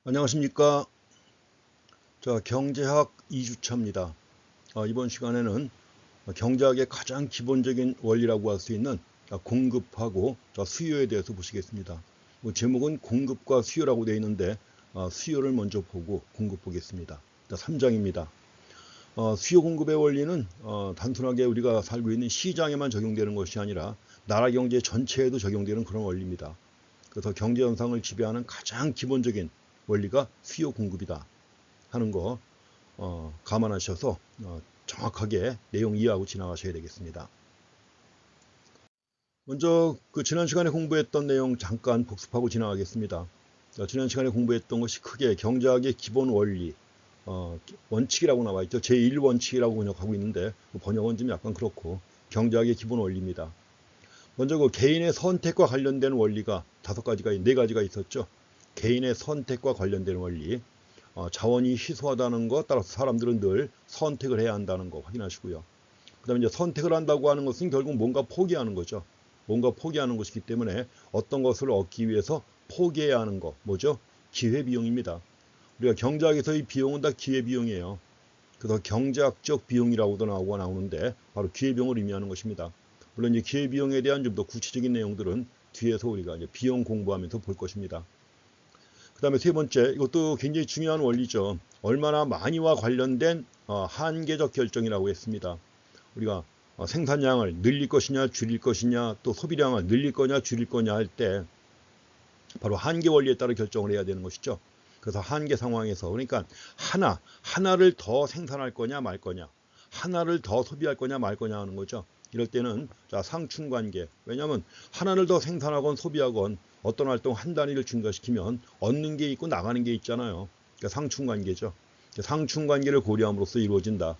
안녕하십니까. 자, 경제학 2주차입니다. 이번 시간에는 경제학의 가장 기본적인 원리라고 할 수 있는 공급하고 수요에 대해서 보시겠습니다. 제목은 공급과 수요라고 되어 있는데 수요를 먼저 보고 공급 보겠습니다. 3장입니다. 수요 공급의 원리는 단순하게 우리가 살고 있는 시장에만 적용되는 것이 아니라 나라 경제 전체에도 적용되는 그런 원리입니다. 그래서 경제 현상을 지배하는 가장 기본적인 원리가 수요 공급이다 하는 거 감안하셔서 정확하게 내용 이해하고 지나가셔야 되겠습니다. 먼저 지난 시간에 공부했던 내용 잠깐 복습하고 지나가겠습니다. 지난 시간에 공부했던 것이 크게 경제학의 기본 원리, 원칙이라고 나와 있죠. 제1원칙이라고 번역하고 있는데 번역은 좀 약간 그렇고 경제학의 기본 원리입니다. 먼저 개인의 선택과 관련된 원리가 4가지가 있었죠. 개인의 선택과 관련된 원리, 자원이 희소하다는 것 따라서 사람들은 늘 선택을 해야 한다는 거 확인하시고요. 그 다음에 이제 선택을 한다고 하는 것은 결국 뭔가 포기하는 거죠. 뭔가 포기하는 것이기 때문에 어떤 것을 얻기 위해서 포기해야 하는 거 뭐죠? 기회비용입니다. 우리가 경제학에서의 비용은 다 기회비용이에요. 그래서 경제학적 비용이라고도 나오는데 바로 기회비용을 의미하는 것입니다. 물론 이제 기회비용에 대한 좀 더 구체적인 내용들은 뒤에서 우리가 이제 비용 공부하면서 볼 것입니다. 그 다음에 세 번째, 이것도 굉장히 중요한 원리죠. 얼마나 많이와 관련된 한계적 결정이라고 했습니다. 우리가 생산량을 늘릴 것이냐 줄일 것이냐 또 소비량을 늘릴 거냐 줄일 거냐 할 때 바로 한계 원리에 따라 결정을 해야 되는 것이죠. 그래서 한계 상황에서 그러니까 하나를 더 생산할 거냐 말 거냐, 하나를 더 소비할 거냐 말 거냐 하는 거죠. 이럴 때는 상충관계, 왜냐하면 하나를 더 생산하건 소비하건 어떤 활동 한 단위를 증가시키면 얻는 게 있고 나가는 게 있잖아요. 그러니까 상충관계죠. 상충관계를 고려함으로써 이루어진다.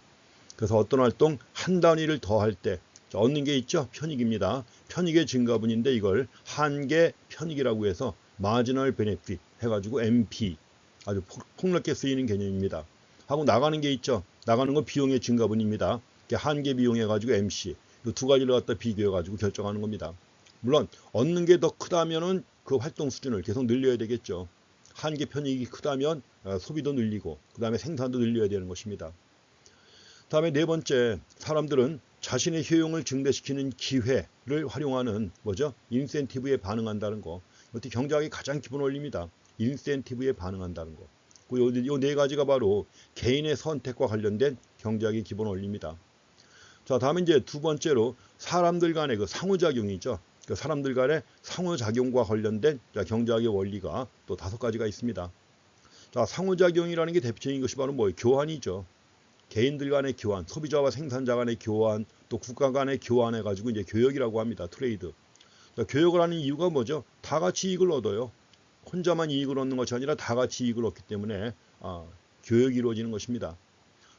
그래서 어떤 활동 한 단위를 더 할 때 얻는 게 있죠. 편익입니다. 편익의 증가분인데 이걸 한계 편익이라고 해서 마지널 베네핏 해가지고 MP 아주 폭넓게 쓰이는 개념입니다. 하고 나가는 게 있죠. 나가는 건 비용의 증가분입니다. 한계 비용 해가지고 MC 이 두 가지를 갖다 비교해가지고 결정하는 겁니다. 물론 얻는 게 더 크다면은 그 활동 수준을 계속 늘려야 되겠죠. 한계 편익이 크다면 소비도 늘리고 그 다음에 생산도 늘려야 되는 것입니다. 다음에 네 번째, 사람들은 자신의 효용을 증대시키는 기회를 활용하는 뭐죠? 인센티브에 반응한다는 거. 이것도 경제학의 가장 기본 원리입니다. 인센티브에 반응한다는 거. 이 네 가지가 바로 개인의 선택과 관련된 경제학의 기본 원리입니다. 자, 다음에 이제 두 번째로 사람들 간의 그 상호작용이죠. 그 사람들 간의 상호작용과 관련된 경제학의 원리가 또 5가지가 있습니다. 자, 상호작용이라는 게 대표적인 것이 바로 뭐예요? 교환이죠. 개인들 간의 교환, 소비자와 생산자 간의 교환, 또 국가 간의 교환해 가지고 이제 교역이라고 합니다. 트레이드. 자, 교역을 하는 이유가 뭐죠? 다 같이 이익을 얻어요. 혼자만 이익을 얻는 것이 아니라 다 같이 이익을 얻기 때문에 교역이 이루어지는 것입니다.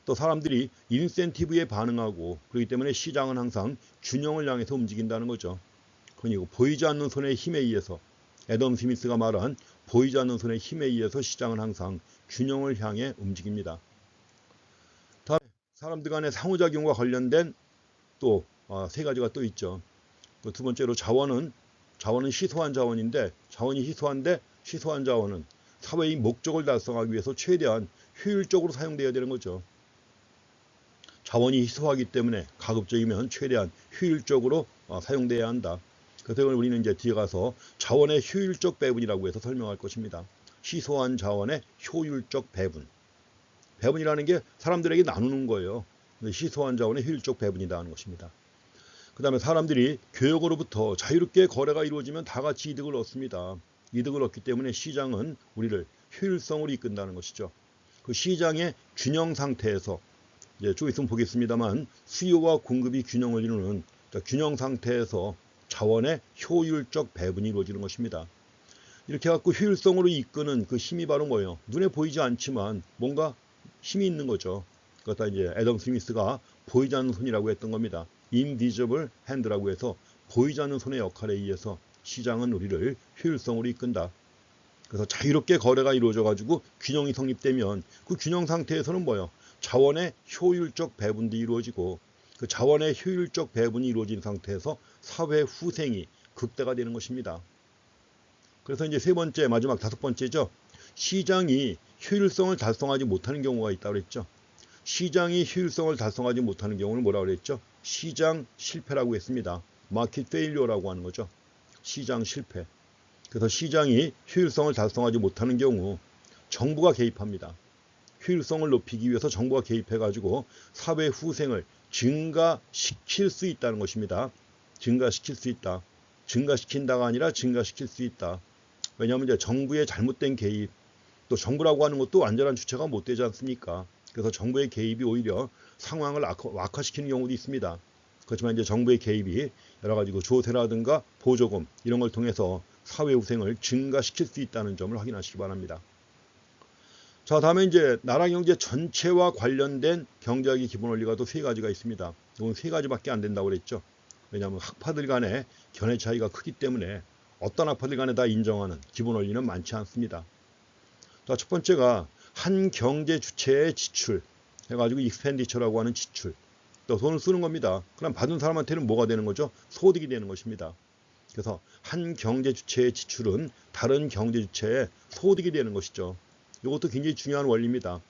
또 사람들이 인센티브에 반응하고 그렇기 때문에 시장은 항상 균형을 향해서 움직인다는 거죠. 그러니까 보이지 않는 손의 힘에 의해서 애덤 스미스가 말한 보이지 않는 손의 힘에 의해서 시장은 항상 균형을 향해 움직입니다. 다음에 사람들 간의 상호작용과 관련된 또 세 가지가 또 있죠. 두 번째로 자원은 희소한 자원인데 자원이 희소한 자원은 사회의 목적을 달성하기 위해서 최대한 효율적으로 사용되어야 되는 거죠. 자원이 희소하기 때문에 가급적이면 최대한 효율적으로 사용돼야 한다. 그래서 우리는 이제 뒤에 가서 자원의 효율적 배분이라고 해서 설명할 것입니다. 희소한 자원의 효율적 배분. 배분이라는 게 사람들에게 나누는 거예요. 희소한 자원의 효율적 배분이다 하는 것입니다. 그 다음에 사람들이 교역으로부터 자유롭게 거래가 이루어지면 다 같이 이득을 얻습니다. 이득을 얻기 때문에 시장은 우리를 효율성으로 이끈다는 것이죠. 그 시장의 균형 상태에서 이제 좀 있으면 보겠습니다만 수요와 공급이 균형을 이루는 균형 상태에서 자원의 효율적 배분이 이루어지는 것입니다. 이렇게 해갖고 효율성으로 이끄는 그 힘이 바로 뭐예요? 눈에 보이지 않지만 뭔가 힘이 있는 거죠. 그것다 이제 애덤 스미스가 보이지 않는 손이라고 했던 겁니다. invisible hand라고 해서 보이지 않는 손의 역할에 의해서 시장은 우리를 효율성으로 이끈다. 그래서 자유롭게 거래가 이루어져 가지고 균형이 성립되면 그 균형 상태에서는 뭐예요? 자원의 효율적 배분도 이루어지고 그 자원의 효율적 배분이 이루어진 상태에서 사회 후생이 극대화되는 것입니다. 그래서 이제 세 번째, 마지막 5번째죠. 시장이 효율성을 달성하지 못하는 경우가 있다고 그랬죠. 시장이 효율성을 달성하지 못하는 경우는 뭐라고 그랬죠? 시장 실패라고 했습니다. 마켓 페일리어라고 하는 거죠. 시장 실패. 그래서 시장이 효율성을 달성하지 못하는 경우 정부가 개입합니다. 효율성을 높이기 위해서 정부가 개입해가지고 사회 후생을 증가시킬 수 있다는 것입니다. 증가시킬 수 있다. 증가시킨다가 아니라 증가시킬 수 있다. 왜냐하면 이제 정부의 잘못된 개입, 또 정부라고 하는 것도 완전한 주체가 못 되지 않습니까? 그래서 정부의 개입이 오히려 상황을 악화시키는 경우도 있습니다. 그렇지만 이제 정부의 개입이 여러 가지 조세라든가 보조금 이런 걸 통해서 사회 후생을 증가시킬 수 있다는 점을 확인하시기 바랍니다. 자, 다음에 이제 나라 경제 전체와 관련된 경제학의 기본 원리가 또 세 가지가 있습니다. 이건 세 가지밖에 안 된다고 그랬죠. 왜냐하면 학파들 간의 견해 차이가 크기 때문에 어떤 학파들 간에 다 인정하는 기본 원리는 많지 않습니다. 자, 첫 번째가 한 경제 주체의 지출 해가지고 익스펜디처라고 하는 지출. 또 돈을 쓰는 겁니다. 그럼 받은 사람한테는 뭐가 되는 거죠? 소득이 되는 것입니다. 그래서 한 경제 주체의 지출은 다른 경제 주체의 소득이 되는 것이죠. 이것도 굉장히 중요한 원리입니다.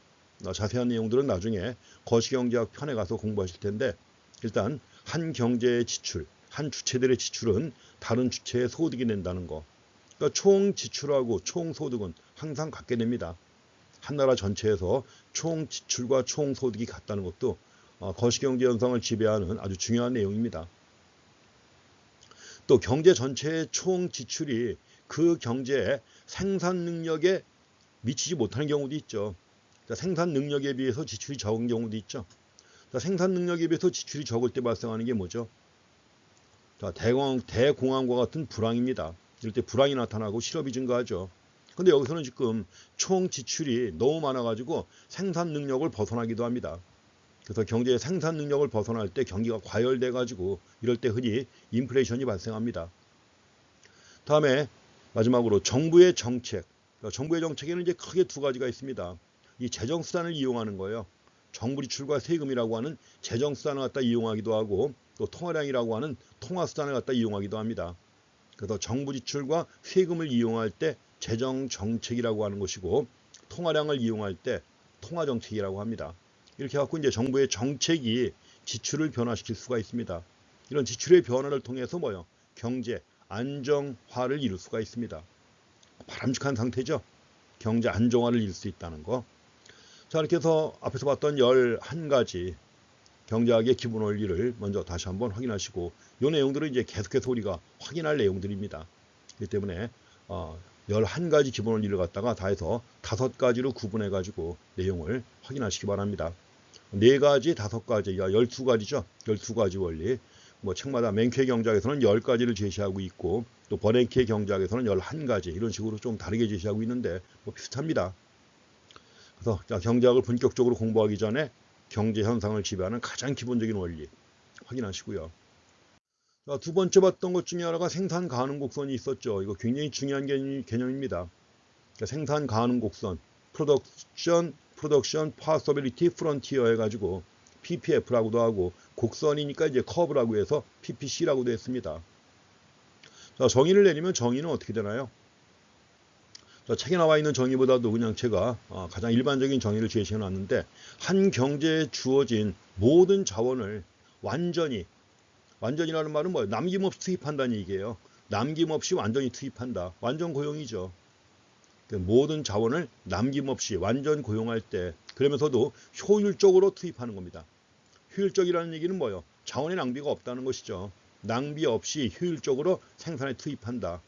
자세한 내용들은 나중에 거시경제학 편에 가서 공부하실 텐데 일단 한 경제의 지출, 한 주체들의 지출은 다른 주체의 소득이 된다는 거. 그러니까 총 지출하고 총 소득은 항상 같게 됩니다. 한 나라 전체에서 총 지출과 총 소득이 같다는 것도 거시경제 현상을 지배하는 아주 중요한 내용입니다. 또 경제 전체의 총 지출이 그 경제의 생산 능력에 미치지 못하는 경우도 있죠. 생산 능력에 비해서 지출이 적은 경우도 있죠. 생산 능력에 비해서 지출이 적을 때 발생하는 게 뭐죠? 대공황과 같은 불황입니다. 이럴 때 불황이 나타나고 실업이 증가하죠. 근데 여기서는 지금 총 지출이 너무 많아가지고 생산 능력을 벗어나기도 합니다. 그래서 경제의 생산 능력을 벗어날 때 경기가 과열돼가지고 이럴 때 흔히 인플레이션이 발생합니다. 다음에 마지막으로 정부의 정책. 정부의 정책에는 이제 크게 두 가지가 있습니다. 이 재정수단을 이용하는 거예요. 정부 지출과 세금이라고 하는 재정수단을 갖다 이용하기도 하고 또 통화량이라고 하는 통화수단을 갖다 이용하기도 합니다. 그래서 정부 지출과 세금을 이용할 때 재정정책이라고 하는 것이고 통화량을 이용할 때 통화정책이라고 합니다. 이렇게 해갖고 이제 정부의 정책이 지출을 변화시킬 수가 있습니다. 이런 지출의 변화를 통해서 경제 안정화를 이룰 수가 있습니다. 바람직한 상태죠. 경제 안정화를 이룰 수 있다는 거. 자, 이렇게 해서 앞에서 봤던 11가지 경제학의 기본 원리를 먼저 다시 한번 확인하시고 이 내용들은 이제 계속해서 우리가 확인할 내용들입니다. 그렇기 때문에 11가지 기본 원리를 갖다가 다 해서 5가지로 구분해 가지고 내용을 확인하시기 바랍니다. 4가지, 5가지, 12가지죠. 12가지 원리. 책마다 맹쾌 경제학에서는 10가지를 제시하고 있고 또 버냉키의 경제학에서는 11가지 이런 식으로 좀 다르게 제시하고 있는데 비슷합니다. 그래서 경제학을 본격적으로 공부하기 전에 경제 현상을 지배하는 가장 기본적인 원리 확인하시고요. 자, 두 번째 봤던 것 중에 하나가 생산 가능 곡선이 있었죠. 이거 굉장히 중요한 개념입니다. 생산 가능 곡선, Production Possibility Frontier 해가지고 PPF라고도 하고 곡선이니까 이제 커브라고 해서 PPC라고도 했습니다. 자, 정의를 내리면 정의는 어떻게 되나요? 자, 책에 나와 있는 정의보다도 그냥 제가 가장 일반적인 정의를 제시해 놨는데 한 경제에 주어진 모든 자원을 완전이라는 말은 뭐예요? 남김없이 투입한다는 얘기예요. 남김없이 완전히 투입한다. 완전 고용이죠. 모든 자원을 남김없이 완전 고용할 때 그러면서도 효율적으로 투입하는 겁니다. 효율적이라는 얘기는 뭐예요? 자원의 낭비가 없다는 것이죠. 낭비 없이 효율적으로 생산에 투입한다.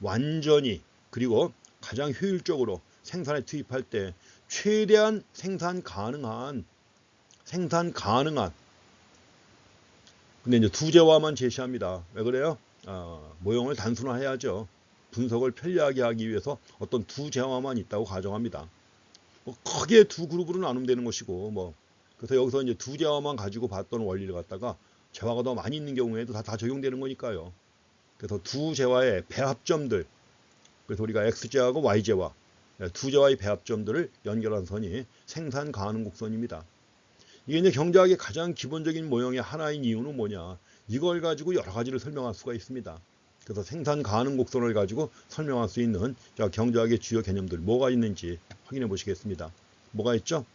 완전히 그리고 가장 효율적으로 생산에 투입할 때 최대한 생산 가능한 근데 이제 두제화만 제시합니다. 왜 그래요? 모형을 단순화해야죠. 분석을 편리하게 하기 위해서 어떤 두제화만 있다고 가정합니다. 크게 두 그룹으로 나누면 되는 것이고 그래서 여기서 이제 두제화만 가지고 봤던 원리를 갖다가 제화가 더 많이 있는 경우에도 다 적용되는 거니까요. 그래서 두제화의 배합점들, 그래서 우리가 X제하고 Y제화, 두제화의 배합점들을 연결한 선이 생산 가능 곡선입니다. 이게 이제 경제학의 가장 기본적인 모형의 하나인 이유는 뭐냐? 이걸 가지고 여러 가지를 설명할 수가 있습니다. 그래서 생산 가능 곡선을 가지고 설명할 수 있는 경제학의 주요 개념들 뭐가 있는지 확인해 보시겠습니다. 뭐가 있죠?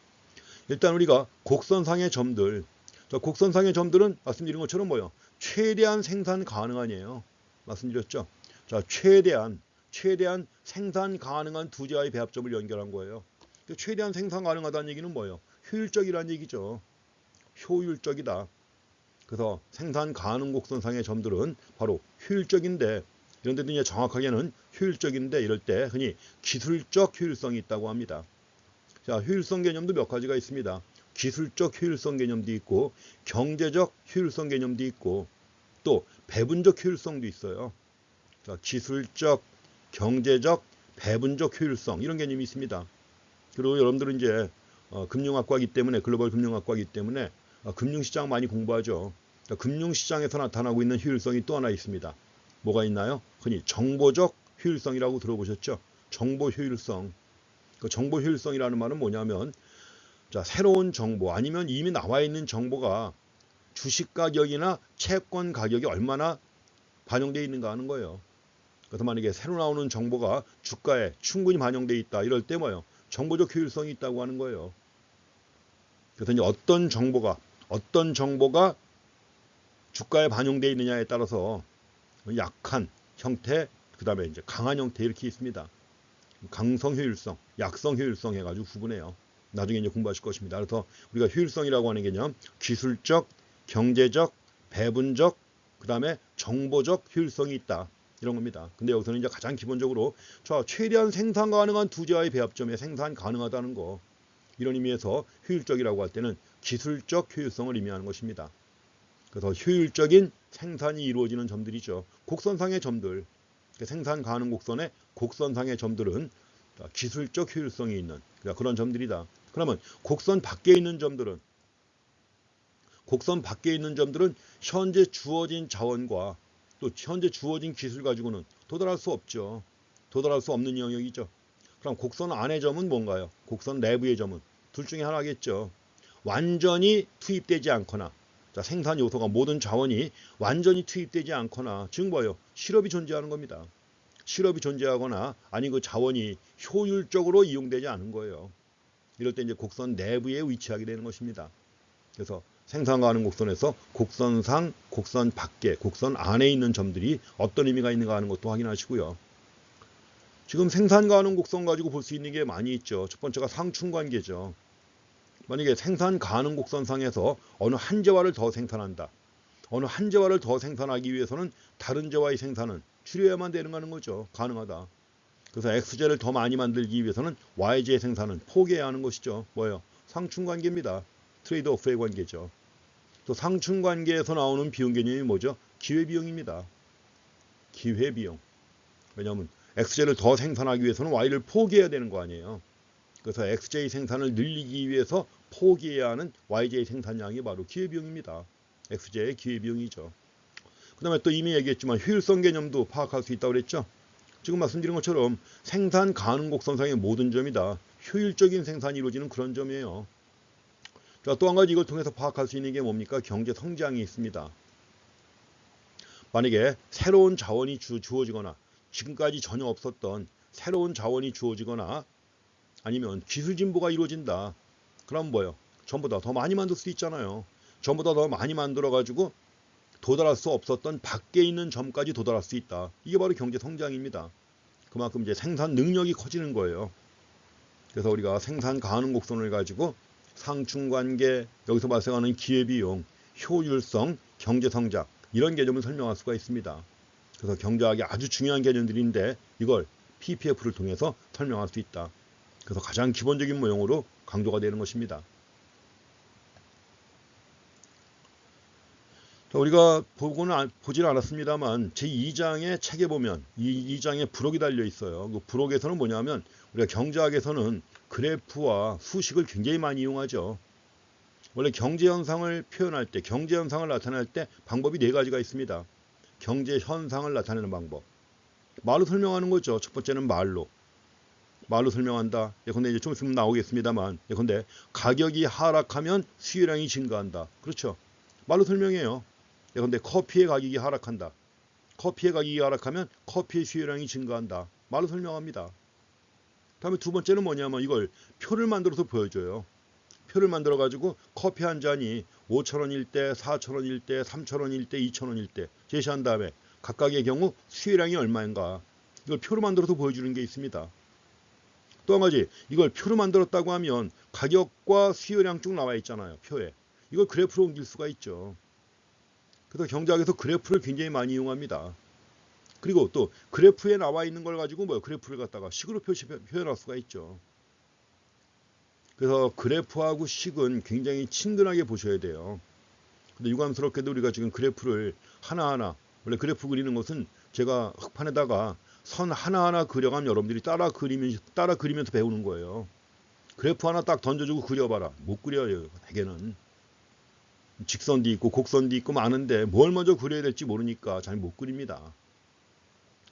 일단 우리가 곡선상의 점들, 곡선상의 점들은 말씀드린 것처럼 뭐예요? 최대한 생산 가능한이에요. 말씀드렸죠? 자, 최대한 생산 가능한 두 지와의 배합점을 연결한 거예요. 최대한 생산 가능하다는 얘기는 뭐예요? 효율적이라는 얘기죠. 효율적이다. 그래서 생산 가능 곡선상의 점들은 바로 효율적인데, 이런 데도 이제 정확하게는 효율적인데 이럴 때 흔히 기술적 효율성이 있다고 합니다. 자, 효율성 개념도 몇 가지가 있습니다. 기술적 효율성 개념도 있고 경제적 효율성 개념도 있고 또 배분적 효율성도 있어요. 자, 기술적, 경제적, 배분적 효율성 이런 개념이 있습니다. 그리고 여러분들은 이제 금융학과이기 때문에 글로벌 금융학과이기 때문에 금융시장 많이 공부하죠. 금융시장에서 나타나고 있는 효율성이 또 하나 있습니다. 뭐가 있나요? 흔히 정보적 효율성이라고 들어보셨죠? 정보 효율성. 그 정보 효율성이라는 말은 뭐냐면 자, 새로운 정보 아니면 이미 나와 있는 정보가 주식 가격이나 채권 가격이 얼마나 반영되어 있는가 하는 거예요. 그래서 만약에 새로 나오는 정보가 주가에 충분히 반영되어 있다 이럴 때 뭐예요? 정보적 효율성이 있다고 하는 거예요. 그래서 이제 어떤 정보가 주가에 반영되어 있느냐에 따라서 약한 형태, 그 다음에 이제 강한 형태 이렇게 있습니다. 강성 효율성, 약성 효율성 해가지고 구분해요. 나중에 이제 공부하실 것입니다. 그래서 우리가 효율성이라고 하는 개념, 기술적, 경제적, 배분적, 그 다음에 정보적 효율성이 있다. 이런 겁니다. 근데 여기서는 이제 가장 기본적으로 최대한 생산 가능한 두 지와의 배합점에 생산 가능하다는 거. 이런 의미에서 효율적이라고 할 때는 기술적 효율성을 의미하는 것입니다. 그래서 효율적인 생산이 이루어지는 점들이죠. 곡선상의 점들, 생산 가능 곡선의 곡선상의 점들은 기술적 효율성이 있는 그런 점들이다. 그러면 곡선 밖에 있는 점들은 현재 주어진 자원과 또 현재 주어진 기술 가지고는 도달할 수 없죠. 도달할 수 없는 영역이죠. 그럼 곡선 안의 점은 뭔가요? 곡선 내부의 점은 둘 중에 하나겠죠. 완전히 투입되지 않거나 자, 생산 요소가 모든 자원이 완전히 투입되지 않거나 즉 뭐예요? 실업이 존재하는 겁니다. 실업이 존재하거나 아니 그 자원이 효율적으로 이용되지 않은 거예요. 이럴 때 이제 곡선 내부에 위치하게 되는 것입니다. 그래서 생산 가능 곡선에서 곡선상, 곡선 밖에, 곡선 안에 있는 점들이 어떤 의미가 있는가 하는 것도 확인하시고요. 지금 생산 가능 곡선 가지고 볼 수 있는 게 많이 있죠. 첫 번째가 상충 관계죠. 만약에 생산 가능 곡선상에서 어느 한 재화를 더 생산한다. 어느 한 재화를 더 생산하기 위해서는 다른 재화의 생산은 줄여야만 되는 거죠. 가능하다. 그래서 X재를 더 많이 만들기 위해서는 Y재의 생산은 포기해야 하는 것이죠. 뭐예요? 상충 관계입니다. 트레이드 오프의 관계죠. 또 상충 관계에서 나오는 비용 개념이 뭐죠? 기회비용입니다. 기회비용. 왜냐하면 X재를 더 생산하기 위해서는 Y를 포기해야 되는 거 아니에요. 그래서 XJ의 생산을 늘리기 위해서 포기해야 하는 YJ의 생산량이 바로 기회비용입니다. XJ의 기회비용이죠. 그 다음에 또 이미 얘기했지만 효율성 개념도 파악할 수 있다고 그랬죠. 지금 말씀드린 것처럼 생산 가능 곡선상의 모든 점이 다 효율적인 생산이 이루어지는 그런 점이에요. 자, 또 한 가지 이걸 통해서 파악할 수 있는 게 뭡니까? 경제 성장이 있습니다. 만약에 새로운 자원이 주어지거나 지금까지 전혀 없었던 새로운 자원이 주어지거나 아니면 기술 진보가 이루어진다. 그럼 뭐예요? 전보다 더 많이 만들 수 있잖아요. 전보다 더 많이 만들어 가지고 도달할 수 없었던 밖에 있는 점까지 도달할 수 있다. 이게 바로 경제 성장입니다. 그만큼 이제 생산 능력이 커지는 거예요. 그래서 우리가 생산 가능 곡선을 가지고 상충 관계, 여기서 발생하는 기회비용, 효율성, 경제 성장 이런 개념을 설명할 수가 있습니다. 그래서 경제학이 아주 중요한 개념들인데 이걸 PPF를 통해서 설명할 수 있다. 그래서 가장 기본적인 모형으로 강조가 되는 것입니다. 자, 우리가 보지는 않았습니다만 제2장의 책에 보면 이 2장에 부록이 달려 있어요. 그 부록에서는 뭐냐면 우리가 경제학에서는 그래프와 수식을 굉장히 많이 이용하죠. 원래 경제 현상을 표현할 때, 경제 현상을 나타낼 때 방법이 네 가지가 있습니다. 경제 현상을 나타내는 방법. 말로 설명하는 거죠. 첫 번째는 말로 설명한다. 예컨대 이제 좀 있으면 나오겠습니다만, 예컨대 가격이 하락하면 수요량이 증가한다. 그렇죠. 말로 설명해요. 예컨대 커피의 가격이 하락한다. 커피의 가격이 하락하면 커피의 수요량이 증가한다. 말로 설명합니다. 다음에 두 번째는 뭐냐면 이걸 표를 만들어서 보여줘요. 표를 만들어 가지고 커피 한 잔이 5,000원일 때, 4,000원일 때, 3,000원일 때, 2,000원일 때 제시한 다음에 각각의 경우 수요량이 얼마인가 이걸 표로 만들어서 보여주는 게 있습니다. 또 한 가지 이걸 표로 만들었다고 하면 가격과 수요량 쭉 나와 있잖아요. 표에. 이걸 그래프로 옮길 수가 있죠. 그래서 경제학에서 그래프를 굉장히 많이 이용합니다. 그리고 또 그래프에 나와 있는 걸 가지고 그래프를 갖다가 식으로 표현할 수가 있죠. 그래서 그래프하고 식은 굉장히 친근하게 보셔야 돼요. 근데 유감스럽게도 우리가 지금 그래프를 하나하나 원래 그래프 그리는 것은 제가 흑판에다가 선 하나하나 그려가면 여러분들이 따라 그리면서 배우는 거예요. 그래프 하나 딱 던져주고 그려봐라. 못 그려요. 대개는. 직선도 있고 곡선도 있고 많은데 뭘 먼저 그려야 될지 모르니까 잘 못 그립니다.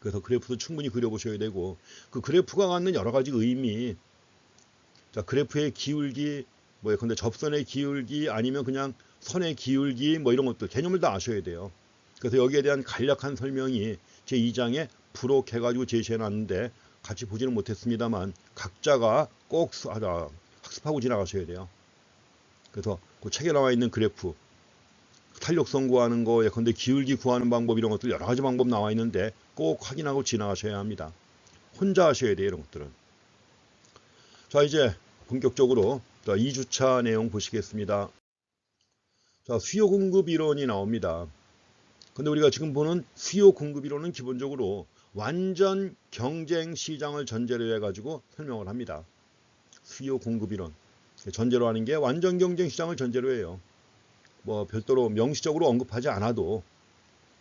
그래서 그래프도 충분히 그려보셔야 되고 그 그래프가 갖는 여러 가지 의미 자 그래프의 기울기 근데 접선의 기울기 아니면 그냥 선의 기울기 이런 것들 개념을 다 아셔야 돼요. 그래서 여기에 대한 간략한 설명이 제 2장에 부록해가지고 제시해놨는데 같이 보지는 못했습니다만 각자가 꼭 학습하고 지나가셔야 돼요. 그래서 그 책에 나와 있는 그래프 탄력성 구하는 거 예컨대 기울기 구하는 방법 이런 것들 여러 가지 방법 나와 있는데 꼭 확인하고 지나가셔야 합니다. 혼자 하셔야 돼요. 이런 것들은. 자 이제 본격적으로 2주차 내용 보시겠습니다. 자 수요 공급 이론이 나옵니다. 근데 우리가 지금 보는 수요 공급 이론은 기본적으로 완전 경쟁 시장을 전제로 해가지고 설명을 합니다. 수요 공급 이론 전제로 하는 게 완전 경쟁 시장을 전제로 해요. 별도로 명시적으로 언급하지 않아도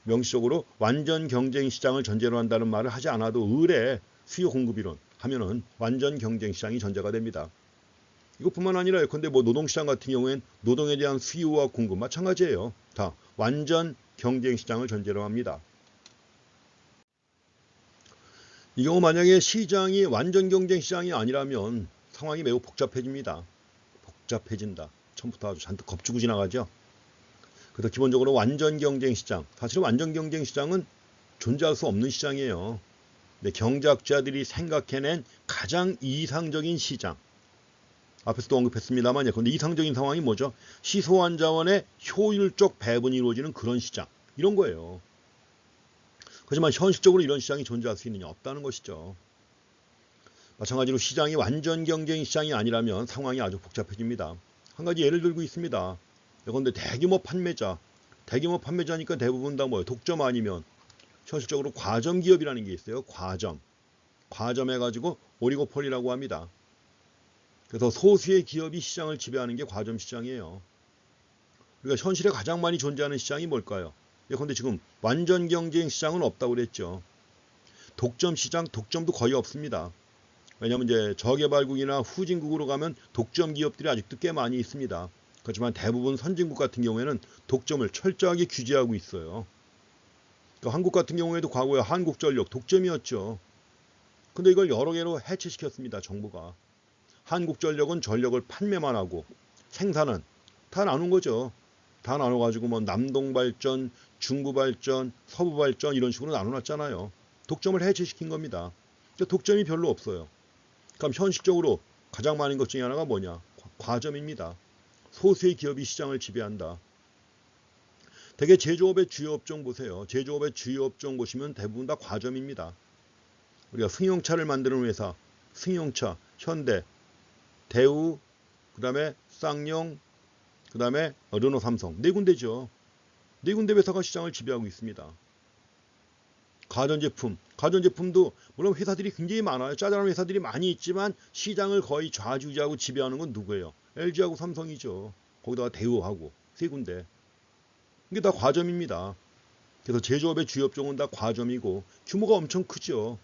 명시적으로 완전 경쟁 시장을 전제로 한다는 말을 하지 않아도 을에 수요 공급 이론 하면은 완전 경쟁 시장이 전제가 됩니다. 이것뿐만 아니라 예컨대 노동시장 같은 경우엔 노동에 대한 수요와 공급 마찬가지예요. 다 완전 경쟁 시장을 전제로 합니다. 이 경우 만약에 시장이 완전 경쟁 시장이 아니라면 상황이 매우 복잡해집니다. 복잡해진다. 처음부터 아주 잔뜩 겁주고 지나가죠. 그래서 기본적으로 완전 경쟁 시장, 사실 완전 경쟁 시장은 존재할 수 없는 시장이에요. 근데 경제학자들이 생각해낸 가장 이상적인 시장. 앞에서도 언급했습니다만, 근데 이상적인 상황이 뭐죠? 시소한 자원의 효율적 배분이 이루어지는 그런 시장. 이런 거예요. 하지만 현실적으로 이런 시장이 존재할 수 있느냐? 없다는 것이죠. 마찬가지로 시장이 완전 경쟁 시장이 아니라면 상황이 아주 복잡해집니다. 한 가지 예를 들고 있습니다. 그런데 대규모 판매자니까 대부분 다 독점 아니면 현실적으로 과점 기업이라는 게 있어요. 과점 해가지고 오리고폴이라고 합니다. 그래서 소수의 기업이 시장을 지배하는 게 과점 시장이에요. 우리가 현실에 가장 많이 존재하는 시장이 뭘까요? 그런데 지금 완전 경쟁 시장은 없다고 그랬죠. 독점 시장, 독점도 거의 없습니다. 왜냐하면 이제 저개발국이나 후진국으로 가면 독점 기업들이 아직도 꽤 많이 있습니다. 그렇지만 대부분 선진국 같은 경우에는 독점을 철저하게 규제하고 있어요. 그러니까 한국 같은 경우에도 과거에 한국전력 독점이었죠. 근데 이걸 여러 개로 해체시켰습니다. 정부가. 한국전력은 전력을 판매만 하고 생산은 다 나눈 거죠. 다 나눠가지고 남동발전, 중부발전, 서부발전 이런 식으로 나눠놨잖아요. 독점을 해체시킨 겁니다. 그러니까 독점이 별로 없어요. 그럼 현실적으로 가장 많은 것 중에 하나가 뭐냐? 과점입니다. 소수의 기업이 시장을 지배한다. 대개 제조업의 주요 업종 보세요. 제조업의 주요 업종 보시면 대부분 다 과점입니다. 우리가 승용차를 만드는 회사, 승용차, 현대, 대우, 그 다음에 쌍용, 그 다음에 르노, 삼성 네 군데죠. 네 군데 회사가 시장을 지배하고 있습니다. 가전제품도 물론 회사들이 굉장히 많아요. 짜잘한 회사들이 많이 있지만 시장을 거의 좌지우지하고 지배하는 건 누구예요? LG하고 삼성이죠. 거기다가 대우하고 세 군데. 이게 다 과점입니다. 그래서 제조업의 주요 업종은 다 과점이고 규모가 엄청 크죠.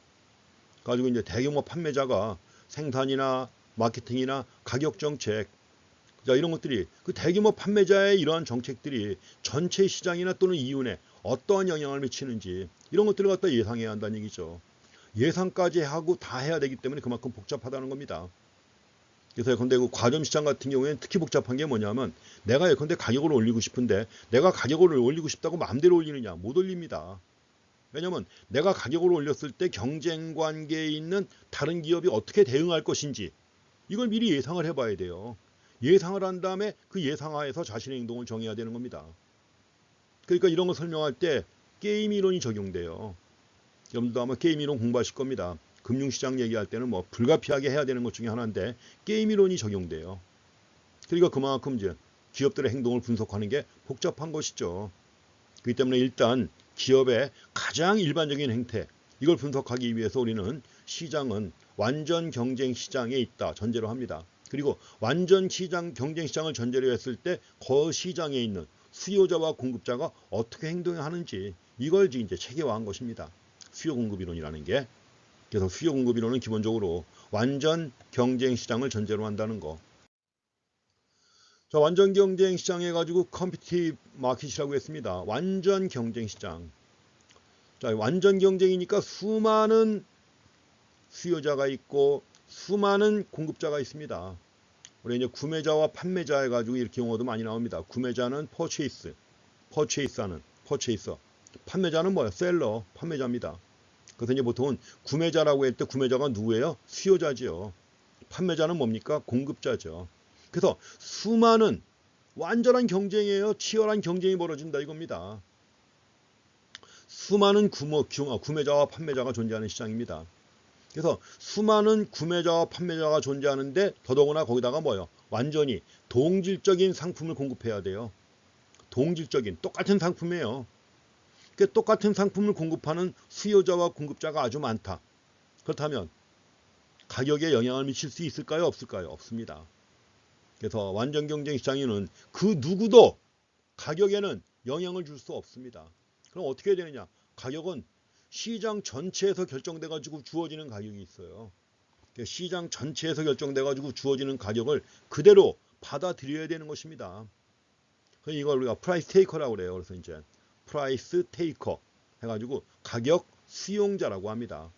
가지고 이제 대규모 판매자가 생산이나 마케팅이나 가격 정책 이런 것들이 그 대규모 판매자의 이러한 정책들이 전체 시장이나 또는 이윤에 어떠한 영향을 미치는지 이런 것들을 갖다 예상해야 한다는 얘기죠. 예상까지 하고 다 해야 되기 때문에 그만큼 복잡하다는 겁니다. 그래서 예컨대 그 과점 시장 같은 경우에는 특히 복잡한 게 뭐냐면 내가 예컨대 가격을 올리고 싶은데 내가 가격을 올리고 싶다고 마음대로 올리느냐? 못 올립니다. 왜냐하면 내가 가격을 올렸을 때 경쟁 관계에 있는 다른 기업이 어떻게 대응할 것인지 이걸 미리 예상을 해봐야 돼요. 예상을 한 다음에 그 예상하에서 자신의 행동을 정해야 되는 겁니다. 그러니까 이런 거 설명할 때 게임 이론이 적용돼요. 여러분도 아마 게임 이론 공부하실 겁니다. 금융시장 얘기할 때는 뭐 불가피하게 해야 되는 것 중에 하나인데 게임 이론이 적용돼요. 그러니까 그만큼 이제 기업들의 행동을 분석하는 게 복잡한 것이죠. 그렇기 때문에 일단 기업의 가장 일반적인 행태 이걸 분석하기 위해서 우리는 시장은 완전 경쟁 시장에 있다 전제로 합니다. 그리고 완전 시장 경쟁 시장을 전제로 했을 때 그 시장에 있는 수요자와 공급자가 어떻게 행동하는지 이걸 이제 체계화한 것입니다. 수요 공급 이론이라는 게. 그래서 수요 공급 이론은 기본적으로 완전 경쟁 시장을 전제로 한다는 거. 자, 완전 경쟁 시장 해가지고 컴피티티브 마켓이라고 했습니다. 완전 경쟁 시장. 자, 완전 경쟁이니까 수많은 수요자가 있고 수많은 공급자가 있습니다. 우리 이제 구매자와 판매자 해가지고 이렇게 용어도 많이 나옵니다. 구매자는 purchase하는 purchaser. 판매자는 뭐야? 셀러, 판매자입니다. 그래서 이제 보통은 구매자라고 할 때 구매자가 누구예요? 수요자지요. 판매자는 뭡니까? 공급자죠. 그래서 수많은 완전한 경쟁이에요. 치열한 경쟁이 벌어진다 이겁니다. 수많은 구매자와 판매자가 존재하는 시장입니다. 그래서 수많은 구매자와 판매자가 존재하는데 더더구나 거기다가 뭐예요? 완전히 동질적인 상품을 공급해야 돼요. 동질적인 똑같은 상품이에요. 그러니까 똑같은 상품을 공급하는 수요자와 공급자가 아주 많다. 그렇다면 가격에 영향을 미칠 수 있을까요? 없을까요? 없습니다. 그래서 완전 경쟁 시장에는 그 누구도 가격에는 영향을 줄 수 없습니다. 그럼 어떻게 해야 되느냐? 가격은 시장 전체에서 결정돼 가지고 주어지는 가격이 있어요. 시장 전체에서 결정돼 가지고 주어지는 가격을 그대로 받아들여야 되는 것입니다. 이걸 우리가 프라이스 테이커라고 그래요. 그래서 이제 프라이스 테이커 해가지고 가격 수용자라고 합니다.